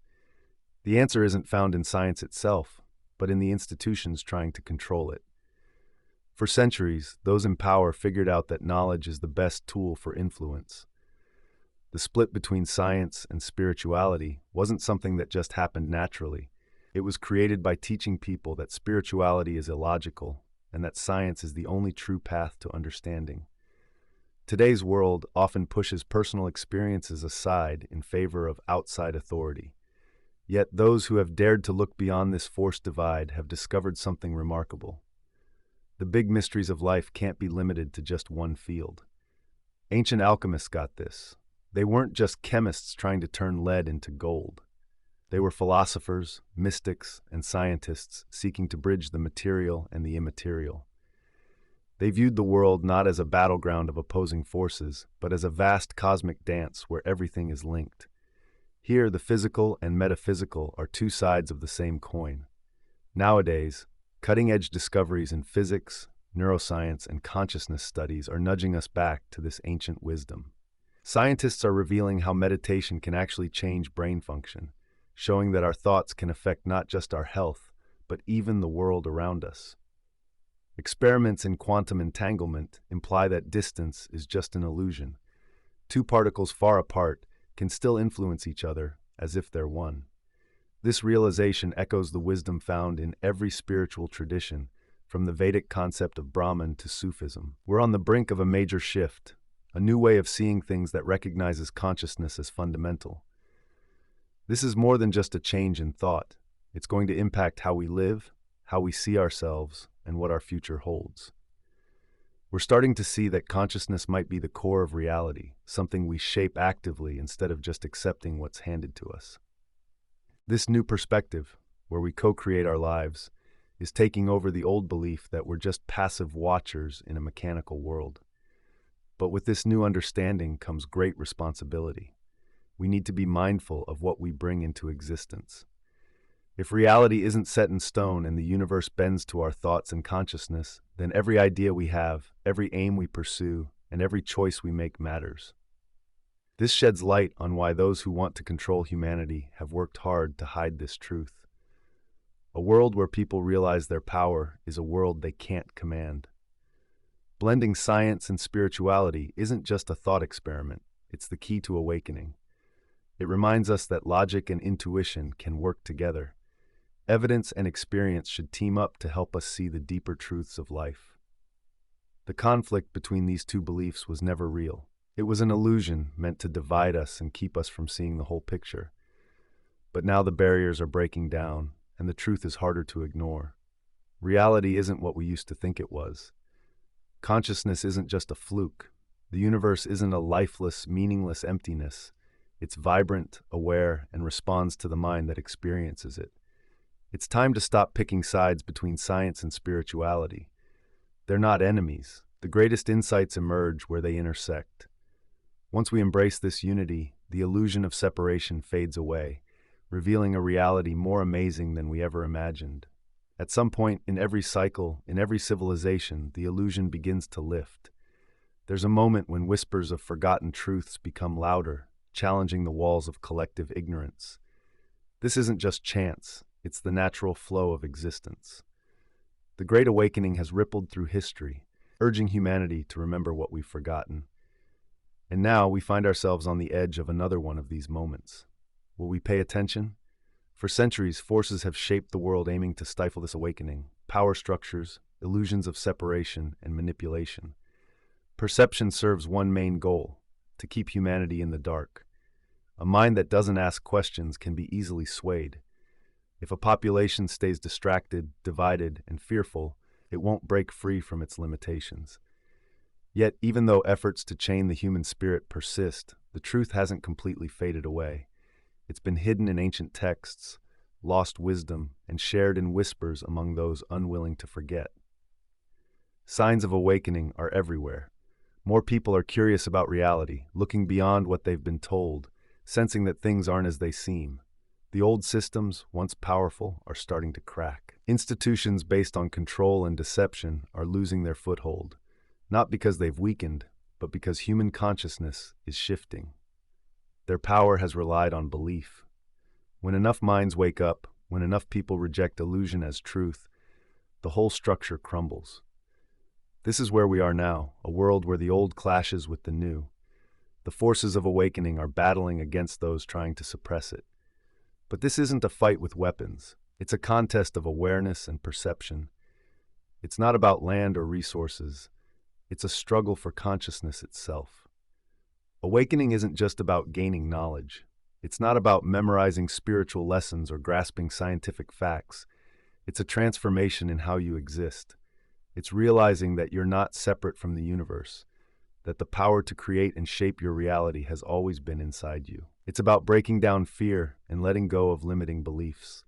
A: The answer isn't found in science itself, but in the institutions trying to control it. For centuries, those in power figured out that knowledge is the best tool for influence. The split between science and spirituality wasn't something that just happened naturally. It was created by teaching people that spirituality is illogical and that science is the only true path to understanding. Today's world often pushes personal experiences aside in favor of outside authority. Yet those who have dared to look beyond this forced divide have discovered something remarkable. The big mysteries of life can't be limited to just one field. Ancient alchemists got this. They weren't just chemists trying to turn lead into gold. They were philosophers, mystics, and scientists seeking to bridge the material and the immaterial. They viewed the world not as a battleground of opposing forces, but as a vast cosmic dance where everything is linked. Here, the physical and metaphysical are two sides of the same coin. Nowadays, cutting-edge discoveries in physics, neuroscience, and consciousness studies are nudging us back to this ancient wisdom. Scientists are revealing how meditation can actually change brain function, showing that our thoughts can affect not just our health, but even the world around us. Experiments in quantum entanglement imply that distance is just an illusion. Two particles far apart can still influence each other as if they're one. This realization echoes the wisdom found in every spiritual tradition, from the Vedic concept of Brahman to Sufism. We're on the brink of a major shift, a new way of seeing things that recognizes consciousness as fundamental. This is more than just a change in thought. It's going to impact how we live, how we see ourselves, and what our future holds. We're starting to see that consciousness might be the core of reality, something we shape actively instead of just accepting what's handed to us. This new perspective, where we co-create our lives, is taking over the old belief that we're just passive watchers in a mechanical world. But with this new understanding comes great responsibility. We need to be mindful of what we bring into existence. If reality isn't set in stone and the universe bends to our thoughts and consciousness, then every idea we have, every aim we pursue, and every choice we make matters. This sheds light on why those who want to control humanity have worked hard to hide this truth. A world where people realize their power is a world they can't command. Blending science and spirituality isn't just a thought experiment, it's the key to awakening. It reminds us that logic and intuition can work together. Evidence and experience should team up to help us see the deeper truths of life. The conflict between these two beliefs was never real. It was an illusion meant to divide us and keep us from seeing the whole picture. But now the barriers are breaking down, and the truth is harder to ignore. Reality isn't what we used to think it was. Consciousness isn't just a fluke. The universe isn't a lifeless, meaningless emptiness. It's vibrant, aware, and responds to the mind that experiences it. It's time to stop picking sides between science and spirituality. They're not enemies. The greatest insights emerge where they intersect. Once we embrace this unity, the illusion of separation fades away, revealing a reality more amazing than we ever imagined. At some point in every cycle, in every civilization, the illusion begins to lift. There's a moment when whispers of forgotten truths become louder, challenging the walls of collective ignorance. This isn't just chance, it's the natural flow of existence. The Great Awakening has rippled through history, urging humanity to remember what we've forgotten. And now we find ourselves on the edge of another one of these moments. Will we pay attention? For centuries, forces have shaped the world aiming to stifle this awakening. Power structures, illusions of separation, and manipulation. Perception serves one main goal: to keep humanity in the dark. A mind that doesn't ask questions can be easily swayed. If a population stays distracted, divided, and fearful, it won't break free from its limitations. Yet, even though efforts to chain the human spirit persist, the truth hasn't completely faded away. It's been hidden in ancient texts, lost wisdom, and shared in whispers among those unwilling to forget. Signs of awakening are everywhere. More people are curious about reality, looking beyond what they've been told, sensing that things aren't as they seem. The old systems, once powerful, are starting to crack. Institutions based on control and deception are losing their foothold, not because they've weakened, but because human consciousness is shifting. Their power has relied on belief. When enough minds wake up, when enough people reject illusion as truth, the whole structure crumbles. This is where we are now, a world where the old clashes with the new. The forces of awakening are battling against those trying to suppress it. But this isn't a fight with weapons. It's a contest of awareness and perception. It's not about land or resources. It's a struggle for consciousness itself. Awakening isn't just about gaining knowledge. It's not about memorizing spiritual lessons or grasping scientific facts. It's a transformation in how you exist. It's realizing that you're not separate from the universe, that the power to create and shape your reality has always been inside you. It's about breaking down fear and letting go of limiting beliefs.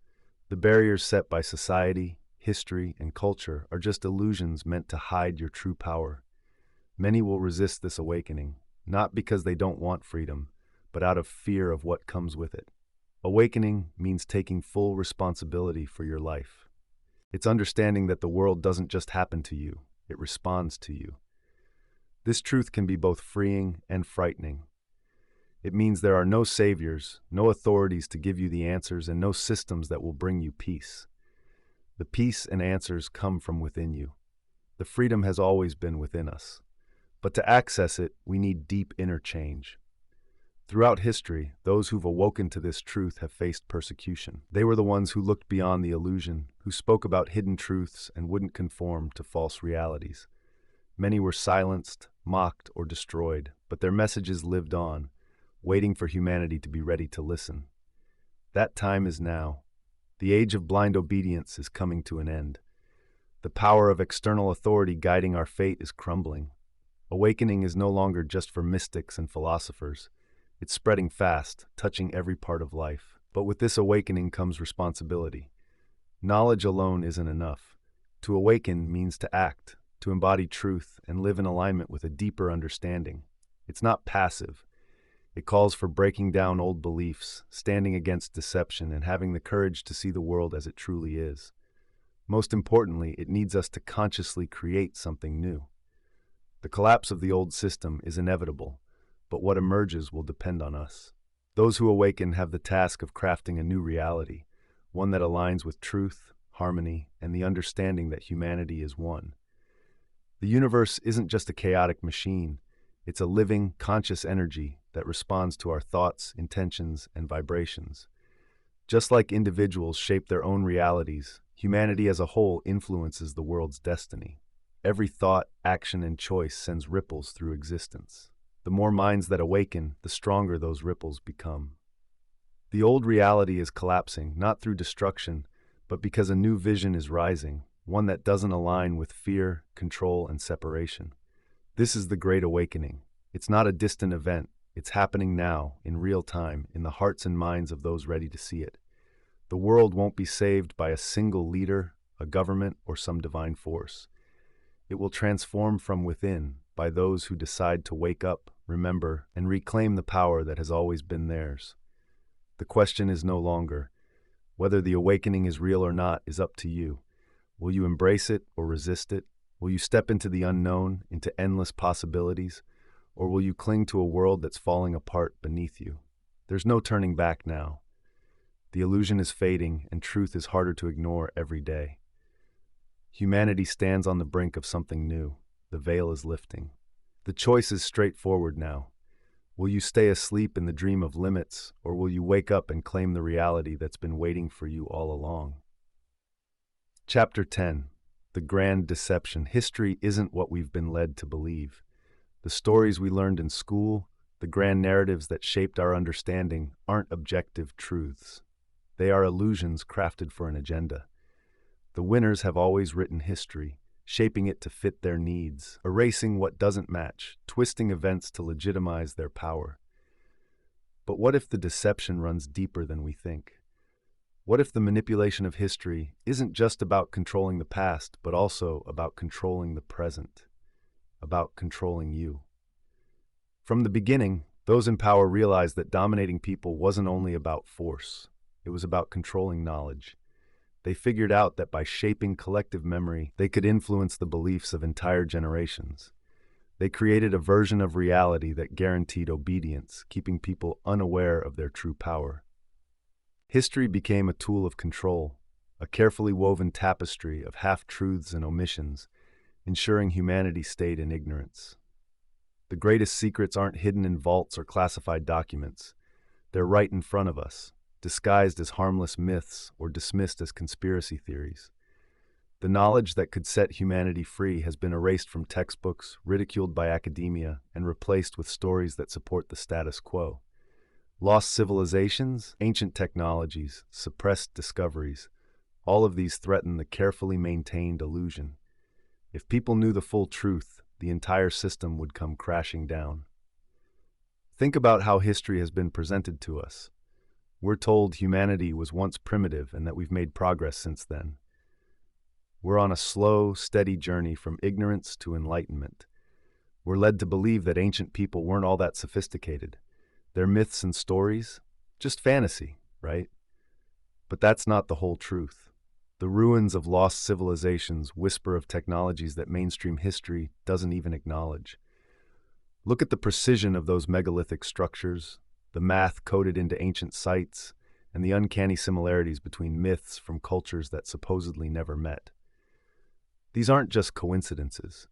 A: The barriers set by society, history, and culture are just illusions meant to hide your true power. Many will resist this awakening, not because they don't want freedom, but out of fear of what comes with it. Awakening means taking full responsibility for your life. It's understanding that the world doesn't just happen to you, it responds to you. This truth can be both freeing and frightening. It means there are no saviors, no authorities to give you the answers, and no systems that will bring you peace. The peace and answers come from within you. The freedom has always been within us. But to access it, we need deep inner change. Throughout history, those who've awoken to this truth have faced persecution. They were the ones who looked beyond the illusion, who spoke about hidden truths and wouldn't conform to false realities. Many were silenced, mocked, or destroyed, but their messages lived on, waiting for humanity to be ready to listen. That time is now. The age of blind obedience is coming to an end. The power of external authority guiding our fate is crumbling. Awakening is no longer just for mystics and philosophers. It's spreading fast, touching every part of life. But with this awakening comes responsibility. Knowledge alone isn't enough. To awaken means to act, to embody truth, and live in alignment with a deeper understanding. It's not passive. It calls for breaking down old beliefs, standing against deception, and having the courage to see the world as it truly is. Most importantly, it needs us to consciously create something new. The collapse of the old system is inevitable, but what emerges will depend on us. Those who awaken have the task of crafting a new reality, one that aligns with truth, harmony, and the understanding that humanity is one. The universe isn't just a chaotic machine, it's a living, conscious energy that responds to our thoughts, intentions, and vibrations. Just like individuals shape their own realities, humanity as a whole influences the world's destiny. Every thought, action, and choice sends ripples through existence. The more minds that awaken, the stronger those ripples become. The old reality is collapsing, not through destruction, but because a new vision is rising, one that doesn't align with fear, control, and separation. This is the Great Awakening. It's not a distant event. It's happening now, in real time, in the hearts and minds of those ready to see it. The world won't be saved by a single leader, a government, or some divine force. It will transform from within by those who decide to wake up, remember, and reclaim the power that has always been theirs. The question is no longer, whether the awakening is real or not is up to you. Will you embrace it or resist it? Will you step into the unknown, into endless possibilities? Or will you cling to a world that's falling apart beneath you? There's no turning back now. The illusion is fading, and truth is harder to ignore every day. Humanity stands on the brink of something new. The veil is lifting. The choice is straightforward now. Will you stay asleep in the dream of limits, or will you wake up and claim the reality that's been waiting for you all along? Chapter 10. The Grand Deception. History isn't what we've been led to believe. The stories we learned in school, the grand narratives that shaped our understanding, aren't objective truths. They are illusions crafted for an agenda. The winners have always written history, shaping it to fit their needs, erasing what doesn't match, twisting events to legitimize their power. But what if the deception runs deeper than we think? What if the manipulation of history isn't just about controlling the past, but also about controlling the present, about controlling you? From the beginning, those in power realized that dominating people wasn't only about force, it was about controlling knowledge. They figured out that by shaping collective memory, they could influence the beliefs of entire generations. They created a version of reality that guaranteed obedience, keeping people unaware of their true power. History became a tool of control, a carefully woven tapestry of half-truths and omissions, ensuring humanity stayed in ignorance. The greatest secrets aren't hidden in vaults or classified documents. They're right in front of us, disguised as harmless myths or dismissed as conspiracy theories. The knowledge that could set humanity free has been erased from textbooks, ridiculed by academia, and replaced with stories that support the status quo. Lost civilizations, ancient technologies, suppressed discoveries, all of these threaten the carefully maintained illusion. If people knew the full truth, the entire system would come crashing down. Think about how history has been presented to us. We're told humanity was once primitive and that we've made progress since then. We're on a slow, steady journey from ignorance to enlightenment. We're led to believe that ancient people weren't all that sophisticated. Their myths and stories, just fantasy, right? But that's not the whole truth. The ruins of lost civilizations whisper of technologies that mainstream history doesn't even acknowledge. Look at the precision of those megalithic structures, the math coded into ancient sites, and the uncanny similarities between myths from cultures that supposedly never met. These aren't just coincidences.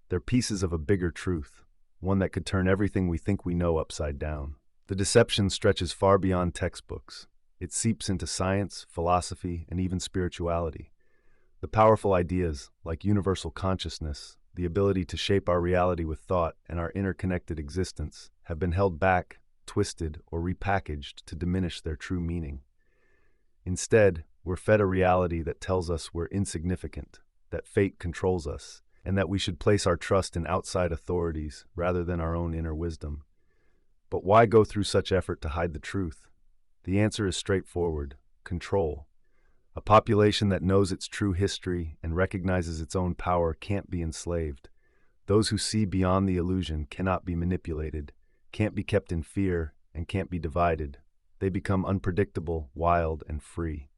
A: They're pieces of a bigger truth, one that could turn everything we think we know upside down. The deception stretches far beyond textbooks. It seeps into science, philosophy, and even spirituality. The powerful ideas, like universal consciousness, the ability to shape our reality with thought, and our interconnected existence, have been held back, twisted, or repackaged to diminish their true meaning. Instead, we're fed a reality that tells us we're insignificant, that fate controls us, and that we should place our trust in outside authorities rather than our own inner wisdom. But why go through such effort to hide the truth? The answer is straightforward: control. A population that knows its true history and recognizes its own power can't be enslaved. Those who see beyond the illusion cannot be manipulated, can't be kept in fear, and can't be divided. They become unpredictable, wild, and free.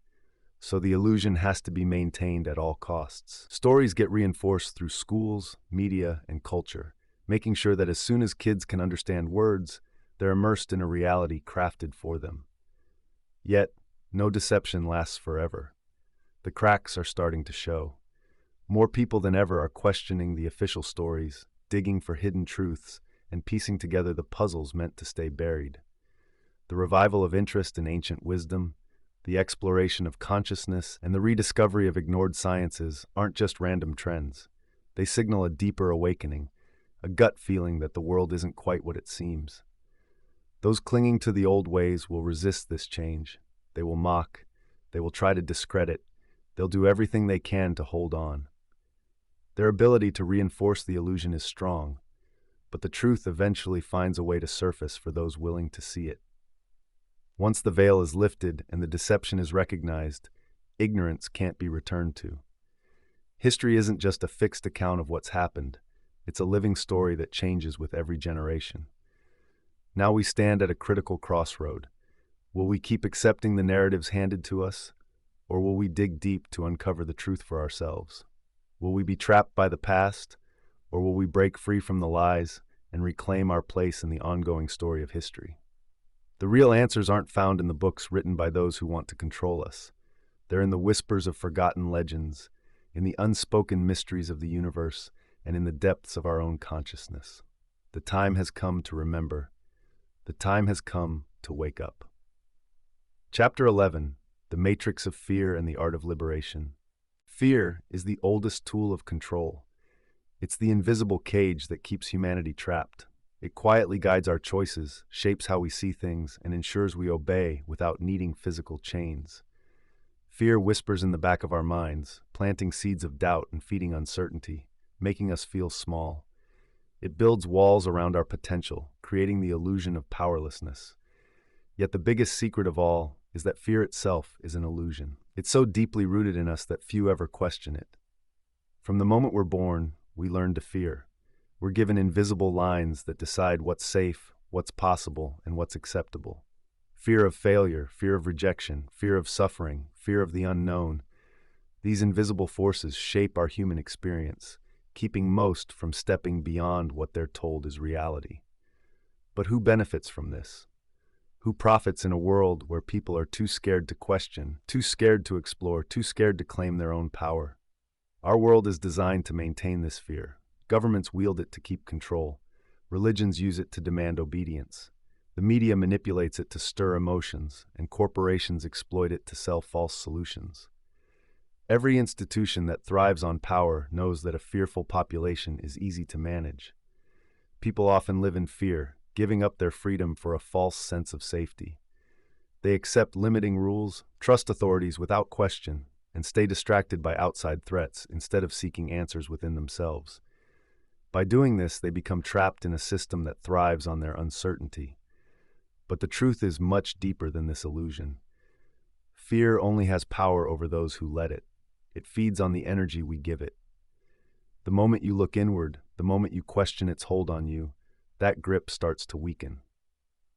A: So the illusion has to be maintained at all costs. Stories get reinforced through schools, media, and culture, making sure that as soon as kids can understand words, they're immersed in a reality crafted for them. Yet, no deception lasts forever. The cracks are starting to show. More people than ever are questioning the official stories, digging for hidden truths, and piecing together the puzzles meant to stay buried. The revival of interest in ancient wisdom, the exploration of consciousness, and the rediscovery of ignored sciences aren't just random trends. They signal a deeper awakening, a gut feeling that the world isn't quite what it seems. Those clinging to the old ways will resist this change. They will mock. They will try to discredit. They'll do everything they can to hold on. Their ability to reinforce the illusion is strong, but the truth eventually finds a way to surface for those willing to see it. Once the veil is lifted and the deception is recognized, ignorance can't be returned to. History isn't just a fixed account of what's happened. It's a living story that changes with every generation. Now we stand at a critical crossroad. Will we keep accepting the narratives handed to us, or will we dig deep to uncover the truth for ourselves? Will we be trapped by the past, or will we break free from the lies and reclaim our place in the ongoing story of history? The real answers aren't found in the books written by those who want to control us. They're in the whispers of forgotten legends, in the unspoken mysteries of the universe, and in the depths of our own consciousness. The time has come to remember. The time has come to wake up. Chapter 11, The Matrix of Fear and the Art of Liberation. Fear is the oldest tool of control. It's the invisible cage that keeps humanity trapped. It quietly guides our choices, shapes how we see things, and ensures we obey without needing physical chains. Fear whispers in the back of our minds, planting seeds of doubt and feeding uncertainty, making us feel small. It builds walls around our potential, creating the illusion of powerlessness. Yet the biggest secret of all is that fear itself is an illusion. It's so deeply rooted in us that few ever question it. From the moment we're born, we learn to fear. We're given invisible lines that decide what's safe, what's possible, and what's acceptable. Fear of failure, fear of rejection, fear of suffering, fear of the unknown. These invisible forces shape our human experience, keeping most from stepping beyond what they're told is reality. But who benefits from this? Who profits in a world where people are too scared to question, too scared to explore, too scared to claim their own power? Our world is designed to maintain this fear. Governments wield it to keep control. Religions use it to demand obedience. The media manipulates it to stir emotions, and corporations exploit it to sell false solutions. Every institution that thrives on power knows that a fearful population is easy to manage. People often live in fear, giving up their freedom for a false sense of safety. They accept limiting rules, trust authorities without question, and stay distracted by outside threats instead of seeking answers within themselves. By doing this, they become trapped in a system that thrives on their uncertainty. But the truth is much deeper than this illusion. Fear only has power over those who let it. It feeds on the energy we give it. The moment you look inward, the moment you question its hold on you, that grip starts to weaken.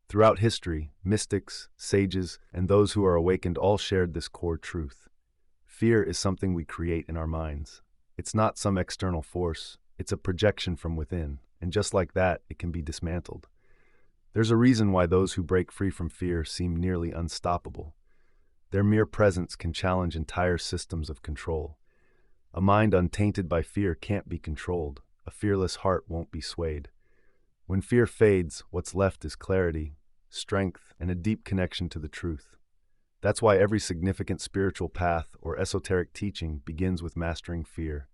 A: Throughout history, mystics, sages, and those who are awakened all shared this core truth. Fear is something we create in our minds. It's not some external force. It's a projection from within, and just like that, it can be dismantled. There's a reason why those who break free from fear seem nearly unstoppable. Their mere presence can challenge entire systems of control. A mind untainted by fear can't be controlled. A fearless heart won't be swayed. When fear fades, what's left is clarity, strength, and a deep connection to the truth. That's why every significant spiritual path or esoteric teaching begins with mastering fear.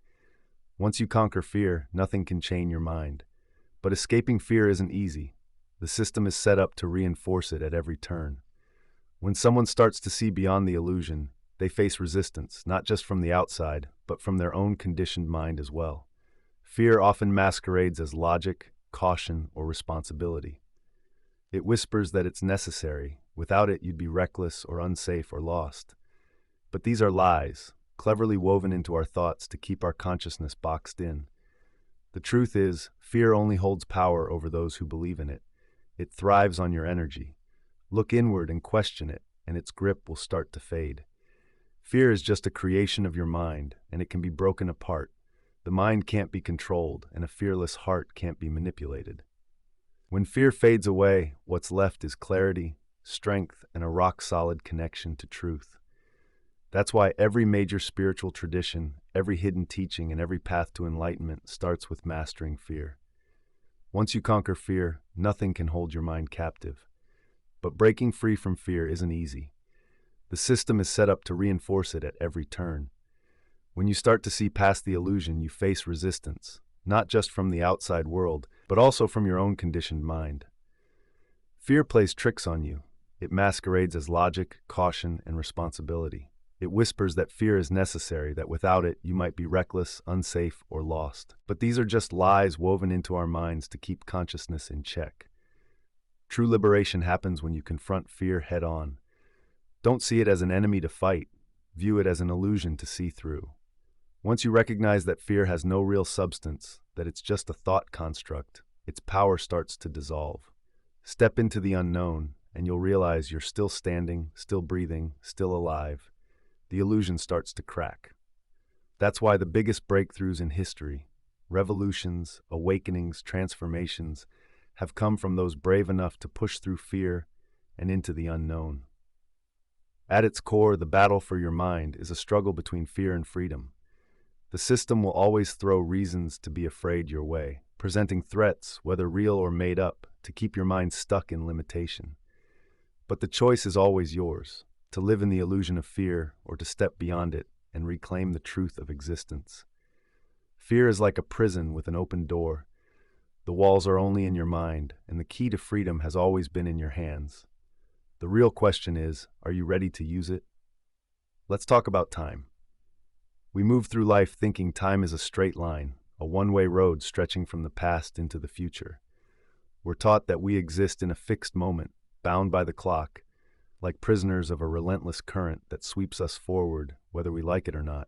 A: Once you conquer fear, nothing can chain your mind. But escaping fear isn't easy. The system is set up to reinforce it at every turn. When someone starts to see beyond the illusion, they face resistance, not just from the outside, but from their own conditioned mind as well. Fear often masquerades as logic, caution, or responsibility. It whispers that it's necessary. Without it, you'd be reckless or unsafe or lost. But these are lies, cleverly woven into our thoughts to keep our consciousness boxed in. The truth is, fear only holds power over those who believe in it. It thrives on your energy. Look inward and question it, and its grip will start to fade. Fear is just a creation of your mind, and it can be broken apart. The mind can't be controlled, and a fearless heart can't be manipulated. When fear fades away, what's left is clarity, strength, and a rock-solid connection to truth. That's why every major spiritual tradition, every hidden teaching, and every path to enlightenment starts with mastering fear. Once you conquer fear, nothing can hold your mind captive. But breaking free from fear isn't easy. The system is set up to reinforce it at every turn. When you start to see past the illusion, you face resistance, not just from the outside world, but also from your own conditioned mind. Fear plays tricks on you. It masquerades as logic, caution, and responsibility. It whispers that fear is necessary, that without it, you might be reckless, unsafe, or lost. But these are just lies woven into our minds to keep consciousness in check. True liberation happens when you confront fear head-on. Don't see it as an enemy to fight. View it as an illusion to see through. Once you recognize that fear has no real substance, that it's just a thought construct, its power starts to dissolve. Step into the unknown, and you'll realize you're still standing, still breathing, still alive. The illusion starts to crack. That's why the biggest breakthroughs in history, revolutions, awakenings, transformations, have come from those brave enough to push through fear and into the unknown. At its core, the battle for your mind is a struggle between fear and freedom. The system will always throw reasons to be afraid your way, presenting threats, whether real or made up, to keep your mind stuck in limitation. But the choice is always yours, to live in the illusion of fear or to step beyond it and reclaim the truth of existence. Fear is like a prison with an open door. The walls are only in your mind, and the key to freedom has always been in your hands. The real question is, are you ready to use it? Let's talk about time. We move through life thinking time is a straight line, a one-way road stretching from the past into the future. We're taught that we exist in a fixed moment, bound by the clock, like prisoners of a relentless current that sweeps us forward, whether we like it or not.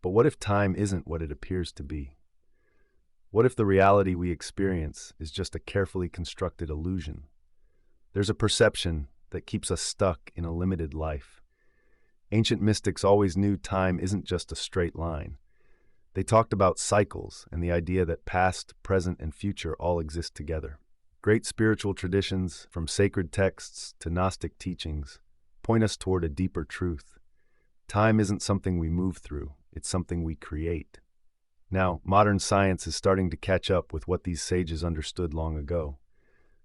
A: But what if time isn't what it appears to be? What if the reality we experience is just a carefully constructed illusion? There's a perception that keeps us stuck in a limited life. Ancient mystics always knew time isn't just a straight line. They talked about cycles and the idea that past, present, and future all exist together. Great spiritual traditions, from sacred texts to Gnostic teachings, point us toward a deeper truth. Time isn't something we move through, it's something we create. Now, modern science is starting to catch up with what these sages understood long ago.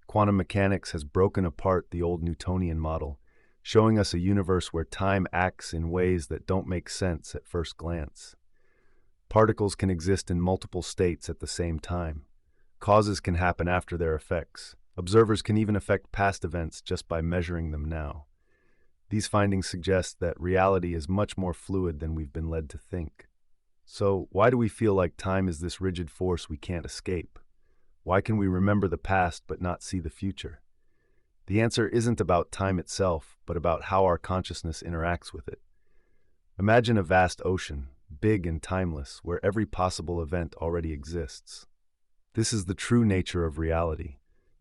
A: Quantum mechanics has broken apart the old Newtonian model, showing us a universe where time acts in ways that don't make sense at first glance. Particles can exist in multiple states at the same time. Causes can happen after their effects. Observers can even affect past events just by measuring them now. These findings suggest that reality is much more fluid than we've been led to think. So, why do we feel like time is this rigid force we can't escape? Why can we remember the past but not see the future? The answer isn't about time itself, but about how our consciousness interacts with it. Imagine a vast ocean, big and timeless, where every possible event already exists. This is the true nature of reality,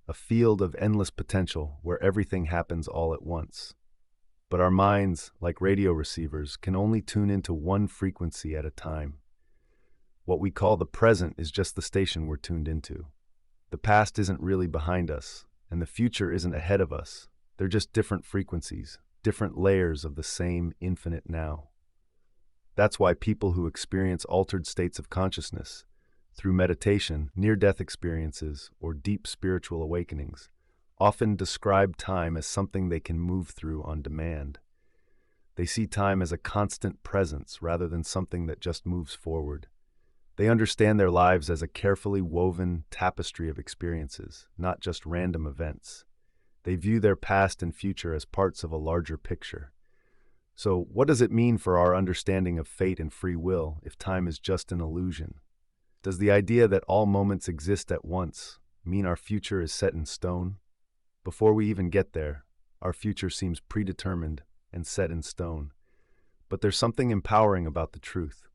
A: a field of endless potential where everything happens all at once. But our minds, like radio receivers, can only tune into one frequency at a time. What we call the present is just the station we're tuned into. The past isn't really behind us, and the future isn't ahead of us. They're just different frequencies, different layers of the same infinite now. That's why people who experience altered states of consciousness, through meditation, near-death experiences, or deep spiritual awakenings, often describe time as something they can move through on demand. They see time as a constant presence rather than something that just moves forward. They understand their lives as a carefully woven tapestry of experiences, not just random events. They view their past and future as parts of a larger picture. So, what does it mean for our understanding of fate and free will if time is just an illusion? Does the idea that all moments exist at once mean our future is set in stone? Before we even get there, our future seems predetermined and set in stone. But there's something empowering about the truth.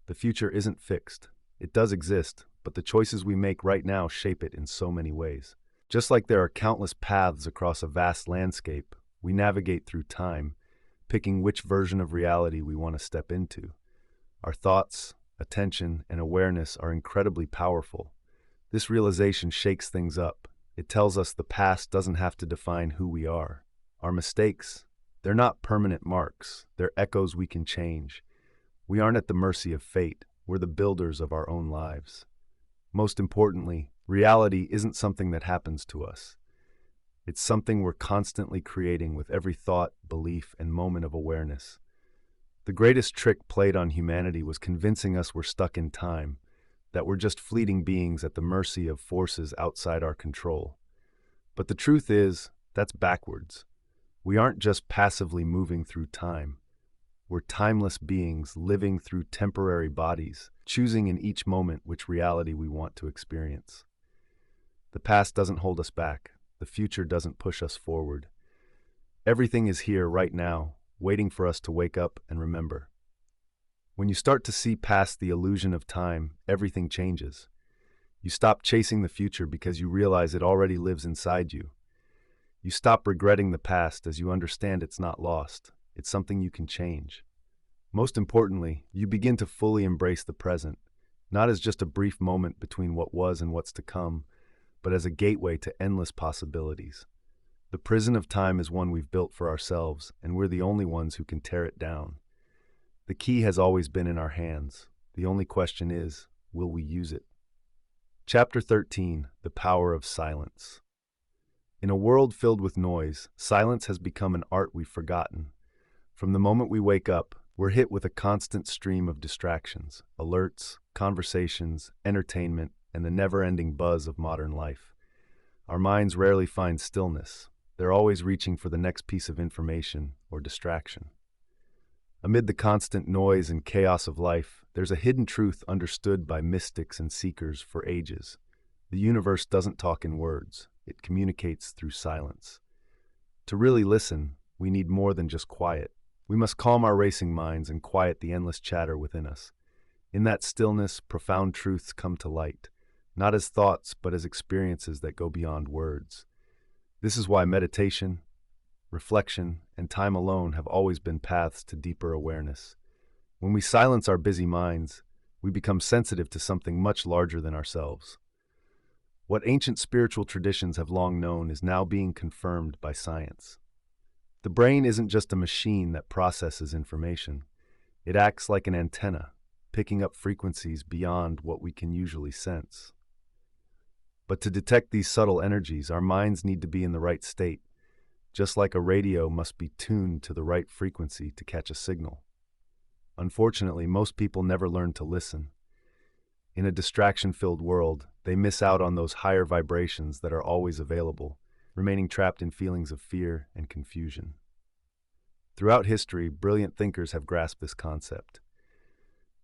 A: The future isn't fixed. It does exist, but the choices we make right now shape it in so many ways. Just like there are countless paths across a vast landscape, we navigate through time, picking which version of reality we want to step into. Our thoughts, attention, and awareness are incredibly powerful. This realization shakes things up. It tells us the past doesn't have to define who we are. Our mistakes, they're not permanent marks. They're echoes we can change. We aren't at the mercy of fate. We're the builders of our own lives. Most importantly, reality isn't something that happens to us. It's something we're constantly creating with every thought, belief, and moment of awareness. The greatest trick played on humanity was convincing us we're stuck in time, that we're just fleeting beings at the mercy of forces outside our control. But the truth is, that's backwards. We aren't just passively moving through time. We're timeless beings living through temporary bodies, choosing in each moment which reality we want to experience. The past doesn't hold us back. The future doesn't push us forward. Everything is here right now, waiting for us to wake up and remember. When you start to see past the illusion of time, everything changes. You stop chasing the future because you realize it already lives inside you. You stop regretting the past as you understand it's not lost. It's something you can change. Most importantly, you begin to fully embrace the present, not as just a brief moment between what was and what's to come, but as a gateway to endless possibilities. The prison of time is one we've built for ourselves, and we're the only ones who can tear it down. The key has always been in our hands. The only question is, will we use it? Chapter 13, The Power of Silence. In a world filled with noise, silence has become an art we've forgotten. From the moment we wake up, we're hit with a constant stream of distractions, alerts, conversations, entertainment, and the never-ending buzz of modern life. Our minds rarely find stillness. They're always reaching for the next piece of information or distraction. Amid the constant noise and chaos of life, there's a hidden truth understood by mystics and seekers for ages. The universe doesn't talk in words. It communicates through silence. To really listen, we need more than just quiet. We must calm our racing minds and quiet the endless chatter within us. In that stillness, profound truths come to light, not as thoughts, but as experiences that go beyond words. This is why meditation, reflection, and time alone have always been paths to deeper awareness. When we silence our busy minds, we become sensitive to something much larger than ourselves. What ancient spiritual traditions have long known is now being confirmed by science. The brain isn't just a machine that processes information. It acts like an antenna, picking up frequencies beyond what we can usually sense. But to detect these subtle energies, our minds need to be in the right state, just like a radio must be tuned to the right frequency to catch a signal. Unfortunately, most people never learn to listen. In a distraction-filled world, they miss out on those higher vibrations that are always available, remaining trapped in feelings of fear and confusion. Throughout history, brilliant thinkers have grasped this concept.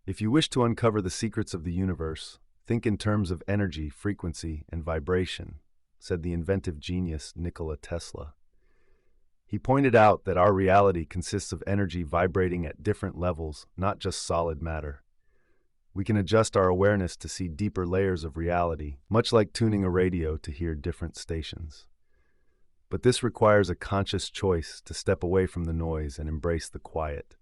A: If you wish to uncover the secrets of the universe, think in terms of energy, frequency, and vibration, said the inventive genius Nikola Tesla. He pointed out that our reality consists of energy vibrating at different levels, not just solid matter. We can adjust our awareness to see deeper layers of reality, much like tuning a radio to hear different stations. But this requires a conscious choice to step away from the noise and embrace the quiet.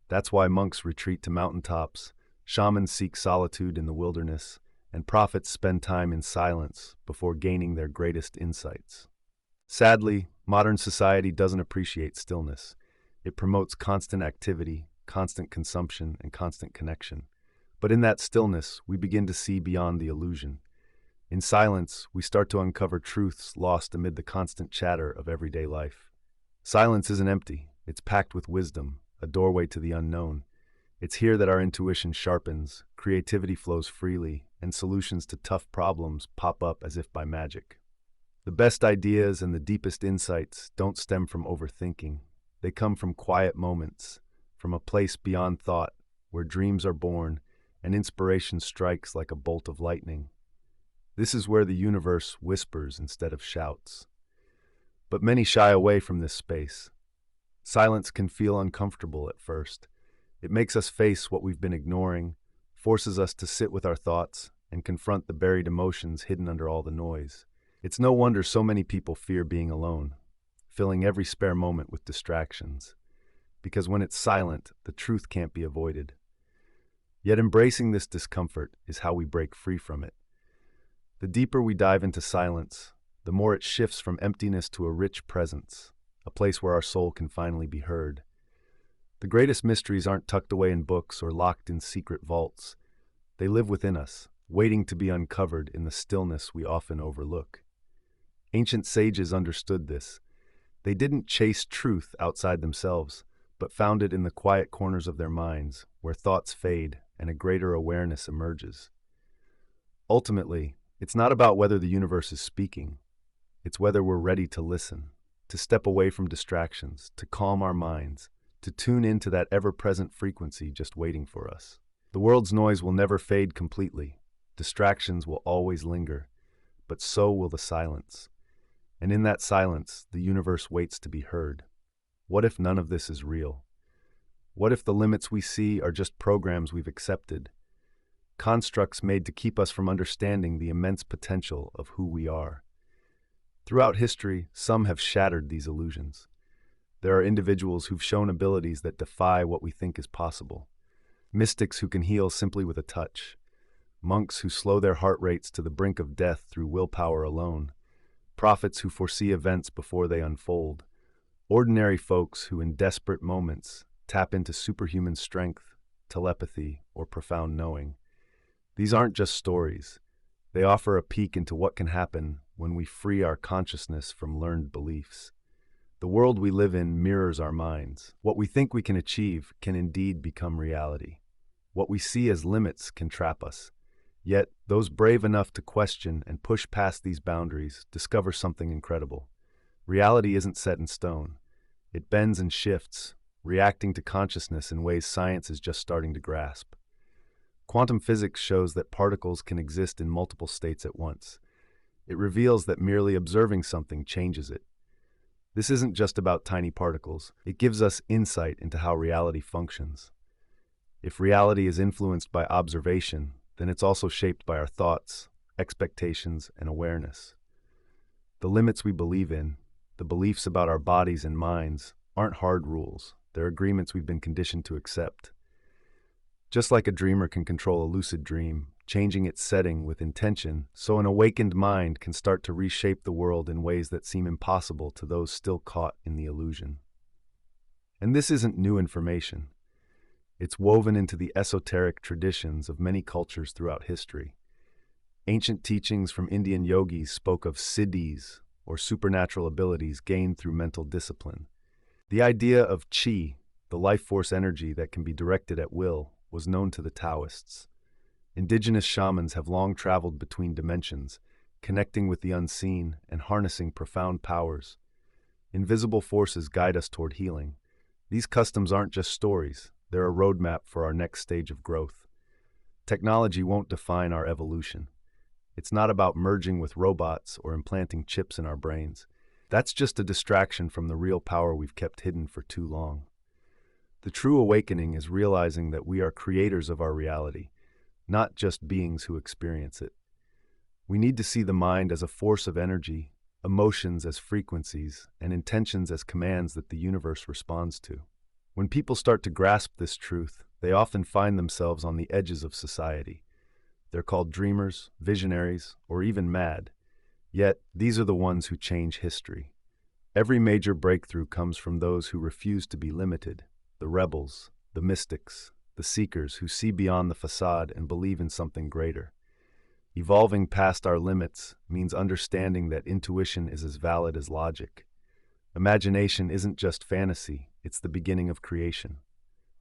A: That's why monks retreat to mountaintops, shamans seek solitude in the wilderness, and prophets spend time in silence before gaining their greatest insights. Sadly, modern society doesn't appreciate stillness. It promotes constant activity, constant consumption, and constant connection. But in that stillness, we begin to see beyond the illusion. In silence, we start to uncover truths lost amid the constant chatter of everyday life. Silence isn't empty. It's packed with wisdom, a doorway to the unknown. It's here that our intuition sharpens, creativity flows freely, and solutions to tough problems pop up as if by magic. The best ideas and the deepest insights don't stem from overthinking. They come from quiet moments, from a place beyond thought, where dreams are born and inspiration strikes like a bolt of lightning. This is where the universe whispers instead of shouts. But many shy away from this space. Silence can feel uncomfortable at first. It makes us face what we've been ignoring, forces us to sit with our thoughts, and confront the buried emotions hidden under all the noise. It's no wonder so many people fear being alone, filling every spare moment with distractions. Because when it's silent, the truth can't be avoided. Yet embracing this discomfort is how we break free from it. The deeper we dive into silence, the more it shifts from emptiness to a rich presence, a place where our soul can finally be heard. The greatest mysteries aren't tucked away in books or locked in secret vaults. They live within us, waiting to be uncovered in the stillness we often overlook. Ancient sages understood this. They didn't chase truth outside themselves, but found it in the quiet corners of their minds, where thoughts fade and a greater awareness emerges. Ultimately, it's not about whether the universe is speaking. It's whether we're ready to listen, to step away from distractions, to calm our minds, to tune into that ever-present frequency just waiting for us. The world's noise will never fade completely. Distractions will always linger, but so will the silence. And in that silence, the universe waits to be heard. What if none of this is real? What if the limits we see are just programs we've accepted? Constructs made to keep us from understanding the immense potential of who we are. Throughout history, some have shattered these illusions. There are individuals who've shown abilities that defy what we think is possible. Mystics who can heal simply with a touch. Monks who slow their heart rates to the brink of death through willpower alone. Prophets who foresee events before they unfold. Ordinary folks who, in desperate moments, tap into superhuman strength, telepathy, or profound knowing. These aren't just stories. They offer a peek into what can happen when we free our consciousness from learned beliefs. The world we live in mirrors our minds. What we think we can achieve can indeed become reality. What we see as limits can trap us. Yet, those brave enough to question and push past these boundaries discover something incredible. Reality isn't set in stone. It bends and shifts, reacting to consciousness in ways science is just starting to grasp. Quantum physics shows that particles can exist in multiple states at once. It reveals that merely observing something changes it. This isn't just about tiny particles. It gives us insight into how reality functions. If reality is influenced by observation, then it's also shaped by our thoughts, expectations, and awareness. The limits we believe in, the beliefs about our bodies and minds, aren't hard rules. They're agreements we've been conditioned to accept. Just like a dreamer can control a lucid dream, changing its setting with intention, so an awakened mind can start to reshape the world in ways that seem impossible to those still caught in the illusion. And this isn't new information. It's woven into the esoteric traditions of many cultures throughout history. Ancient teachings from Indian yogis spoke of siddhis, or supernatural abilities gained through mental discipline. The idea of qi, the life force energy that can be directed at will, was known to the Taoists. Indigenous shamans have long traveled between dimensions, connecting with the unseen and harnessing profound powers. Invisible forces guide us toward healing. These customs aren't just stories. They're a roadmap for our next stage of growth. Technology won't define our evolution. It's not about merging with robots or implanting chips in our brains. That's just a distraction from the real power we've kept hidden for too long. The true awakening is realizing that we are creators of our reality, not just beings who experience it. We need to see the mind as a force of energy, emotions as frequencies, and intentions as commands that the universe responds to. When people start to grasp this truth, they often find themselves on the edges of society. They're called dreamers, visionaries, or even mad. Yet, these are the ones who change history. Every major breakthrough comes from those who refuse to be limited. The rebels, the mystics, the seekers who see beyond the facade and believe in something greater. Evolving past our limits means understanding that intuition is as valid as logic. Imagination isn't just fantasy, it's the beginning of creation.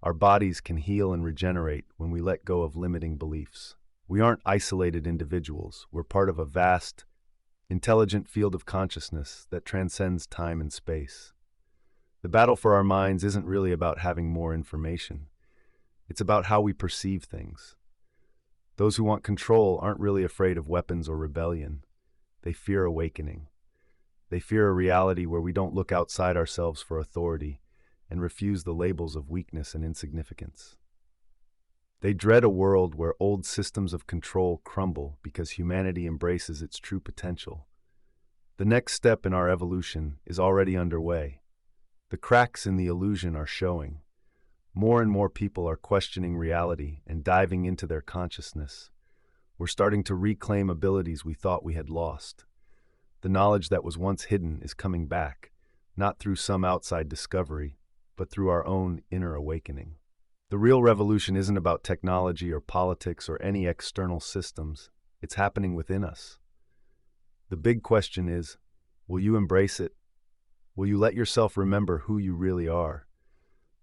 A: Our bodies can heal and regenerate when we let go of limiting beliefs. We aren't isolated individuals, we're part of a vast, intelligent field of consciousness that transcends time and space. The battle for our minds isn't really about having more information. It's about how we perceive things. Those who want control aren't really afraid of weapons or rebellion. They fear awakening. They fear a reality where we don't look outside ourselves for authority and refuse the labels of weakness and insignificance. They dread a world where old systems of control crumble because humanity embraces its true potential. The next step in our evolution is already underway. The cracks in the illusion are showing. More and more people are questioning reality and diving into their consciousness. We're starting to reclaim abilities we thought we had lost. The knowledge that was once hidden is coming back, not through some outside discovery, but through our own inner awakening. The real revolution isn't about technology or politics or any external systems. It's happening within us. The big question is, will you embrace it? Will you let yourself remember who you really are?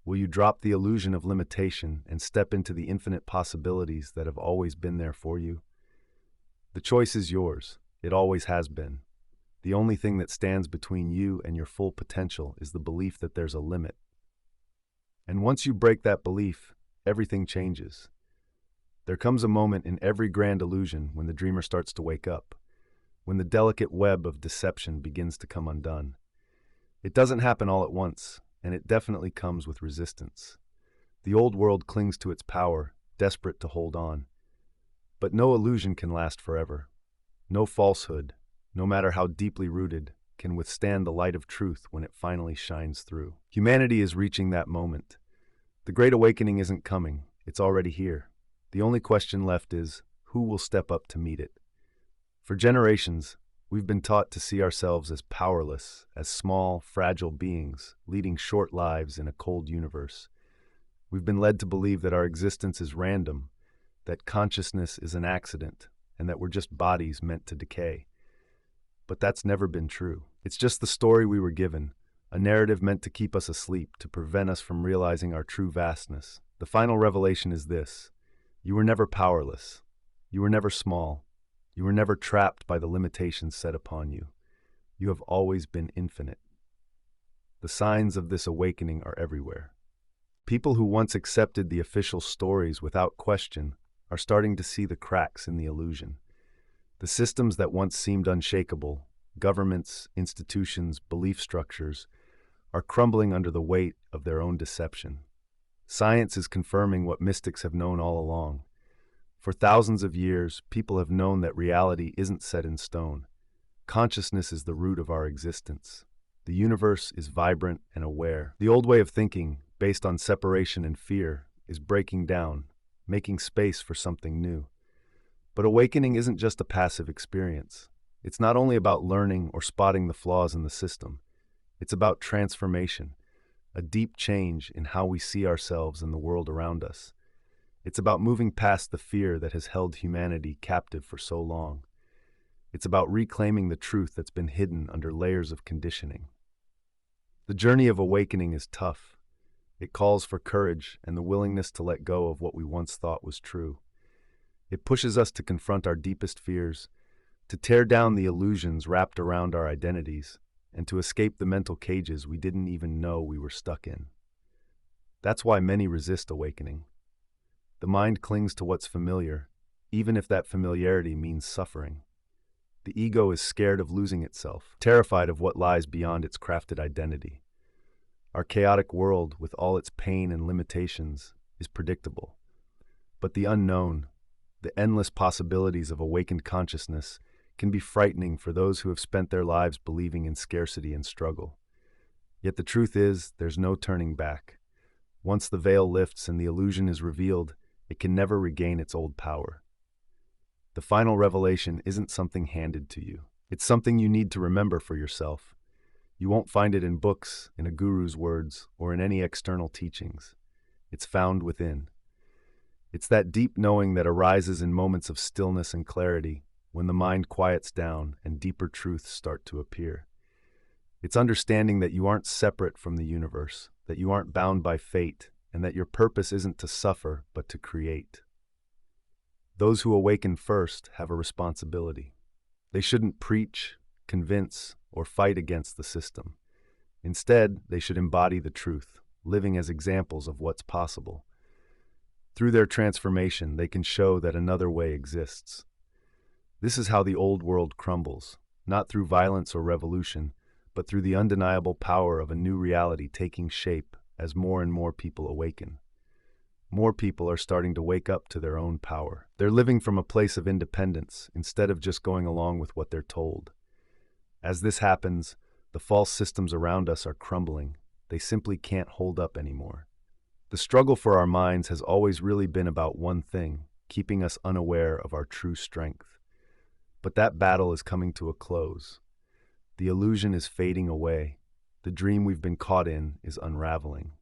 A: Will you drop the illusion of limitation and step into the infinite possibilities that have always been there for you? The choice is yours. It always has been. The only thing that stands between you and your full potential is the belief that there's a limit. And once you break that belief, everything changes. There comes a moment in every grand illusion when the dreamer starts to wake up, when the delicate web of deception begins to come undone. It doesn't happen all at once, and it definitely comes with resistance. The old world clings to its power, desperate to hold on. But no illusion can last forever. No falsehood, no matter how deeply rooted, can withstand the light of truth when it finally shines through. Humanity is reaching that moment. The Great Awakening isn't coming, it's already here. The only question left is, who will step up to meet it? For generations, we've been taught to see ourselves as powerless, as small, fragile beings, leading short lives in a cold universe. We've been led to believe that our existence is random, that consciousness is an accident, and that we're just bodies meant to decay. But that's never been true. It's just the story we were given, a narrative meant to keep us asleep, to prevent us from realizing our true vastness. The final revelation is this: you were never powerless. You were never small. You were never trapped by the limitations set upon you. You have always been infinite. The signs of this awakening are everywhere. People who once accepted the official stories without question are starting to see the cracks in the illusion. The systems that once seemed unshakable, governments, institutions, belief structures, are crumbling under the weight of their own deception. Science is confirming what mystics have known all along. For thousands of years, people have known that reality isn't set in stone. Consciousness is the root of our existence. The universe is vibrant and aware. The old way of thinking, based on separation and fear, is breaking down, making space for something new. But awakening isn't just a passive experience. It's not only about learning or spotting the flaws in the system. It's about transformation, a deep change in how we see ourselves and the world around us. It's about moving past the fear that has held humanity captive for so long. It's about reclaiming the truth that's been hidden under layers of conditioning. The journey of awakening is tough. It calls for courage and the willingness to let go of what we once thought was true. It pushes us to confront our deepest fears, to tear down the illusions wrapped around our identities, and to escape the mental cages we didn't even know we were stuck in. That's why many resist awakening. The mind clings to what's familiar, even if that familiarity means suffering. The ego is scared of losing itself, terrified of what lies beyond its crafted identity. Our chaotic world, with all its pain and limitations, is predictable. But the unknown, the endless possibilities of awakened consciousness, can be frightening for those who have spent their lives believing in scarcity and struggle. Yet the truth is, there's no turning back. Once the veil lifts and the illusion is revealed, it can never regain its old power. The final revelation isn't something handed to you. It's something you need to remember for yourself. You won't find it in books, in a guru's words, or in any external teachings. It's found within. It's that deep knowing that arises in moments of stillness and clarity, when the mind quiets down and deeper truths start to appear. It's understanding that you aren't separate from the universe, that you aren't bound by fate, and that your purpose isn't to suffer, but to create. Those who awaken first have a responsibility. They shouldn't preach, convince, or fight against the system. Instead, they should embody the truth, living as examples of what's possible. Through their transformation, they can show that another way exists. This is how the old world crumbles, not through violence or revolution, but through the undeniable power of a new reality taking shape as more and more people awaken. More people are starting to wake up to their own power. They're living from a place of independence instead of just going along with what they're told. As this happens, the false systems around us are crumbling. They simply can't hold up anymore. The struggle for our minds has always really been about one thing, keeping us unaware of our true strength. But that battle is coming to a close. The illusion is fading away. The dream we've been caught in is unraveling.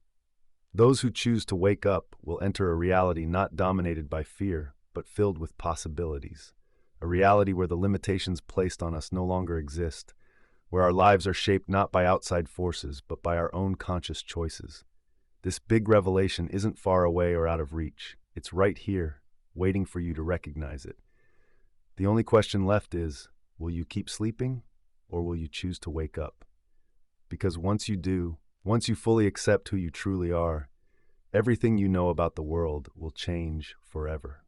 A: Those who choose to wake up will enter a reality not dominated by fear, but filled with possibilities. A reality where the limitations placed on us no longer exist, where our lives are shaped not by outside forces, but by our own conscious choices. This big revelation isn't far away or out of reach. It's right here, waiting for you to recognize it. The only question left is, will you keep sleeping, or will you choose to wake up? Because once you do, once you fully accept who you truly are, everything you know about the world will change forever.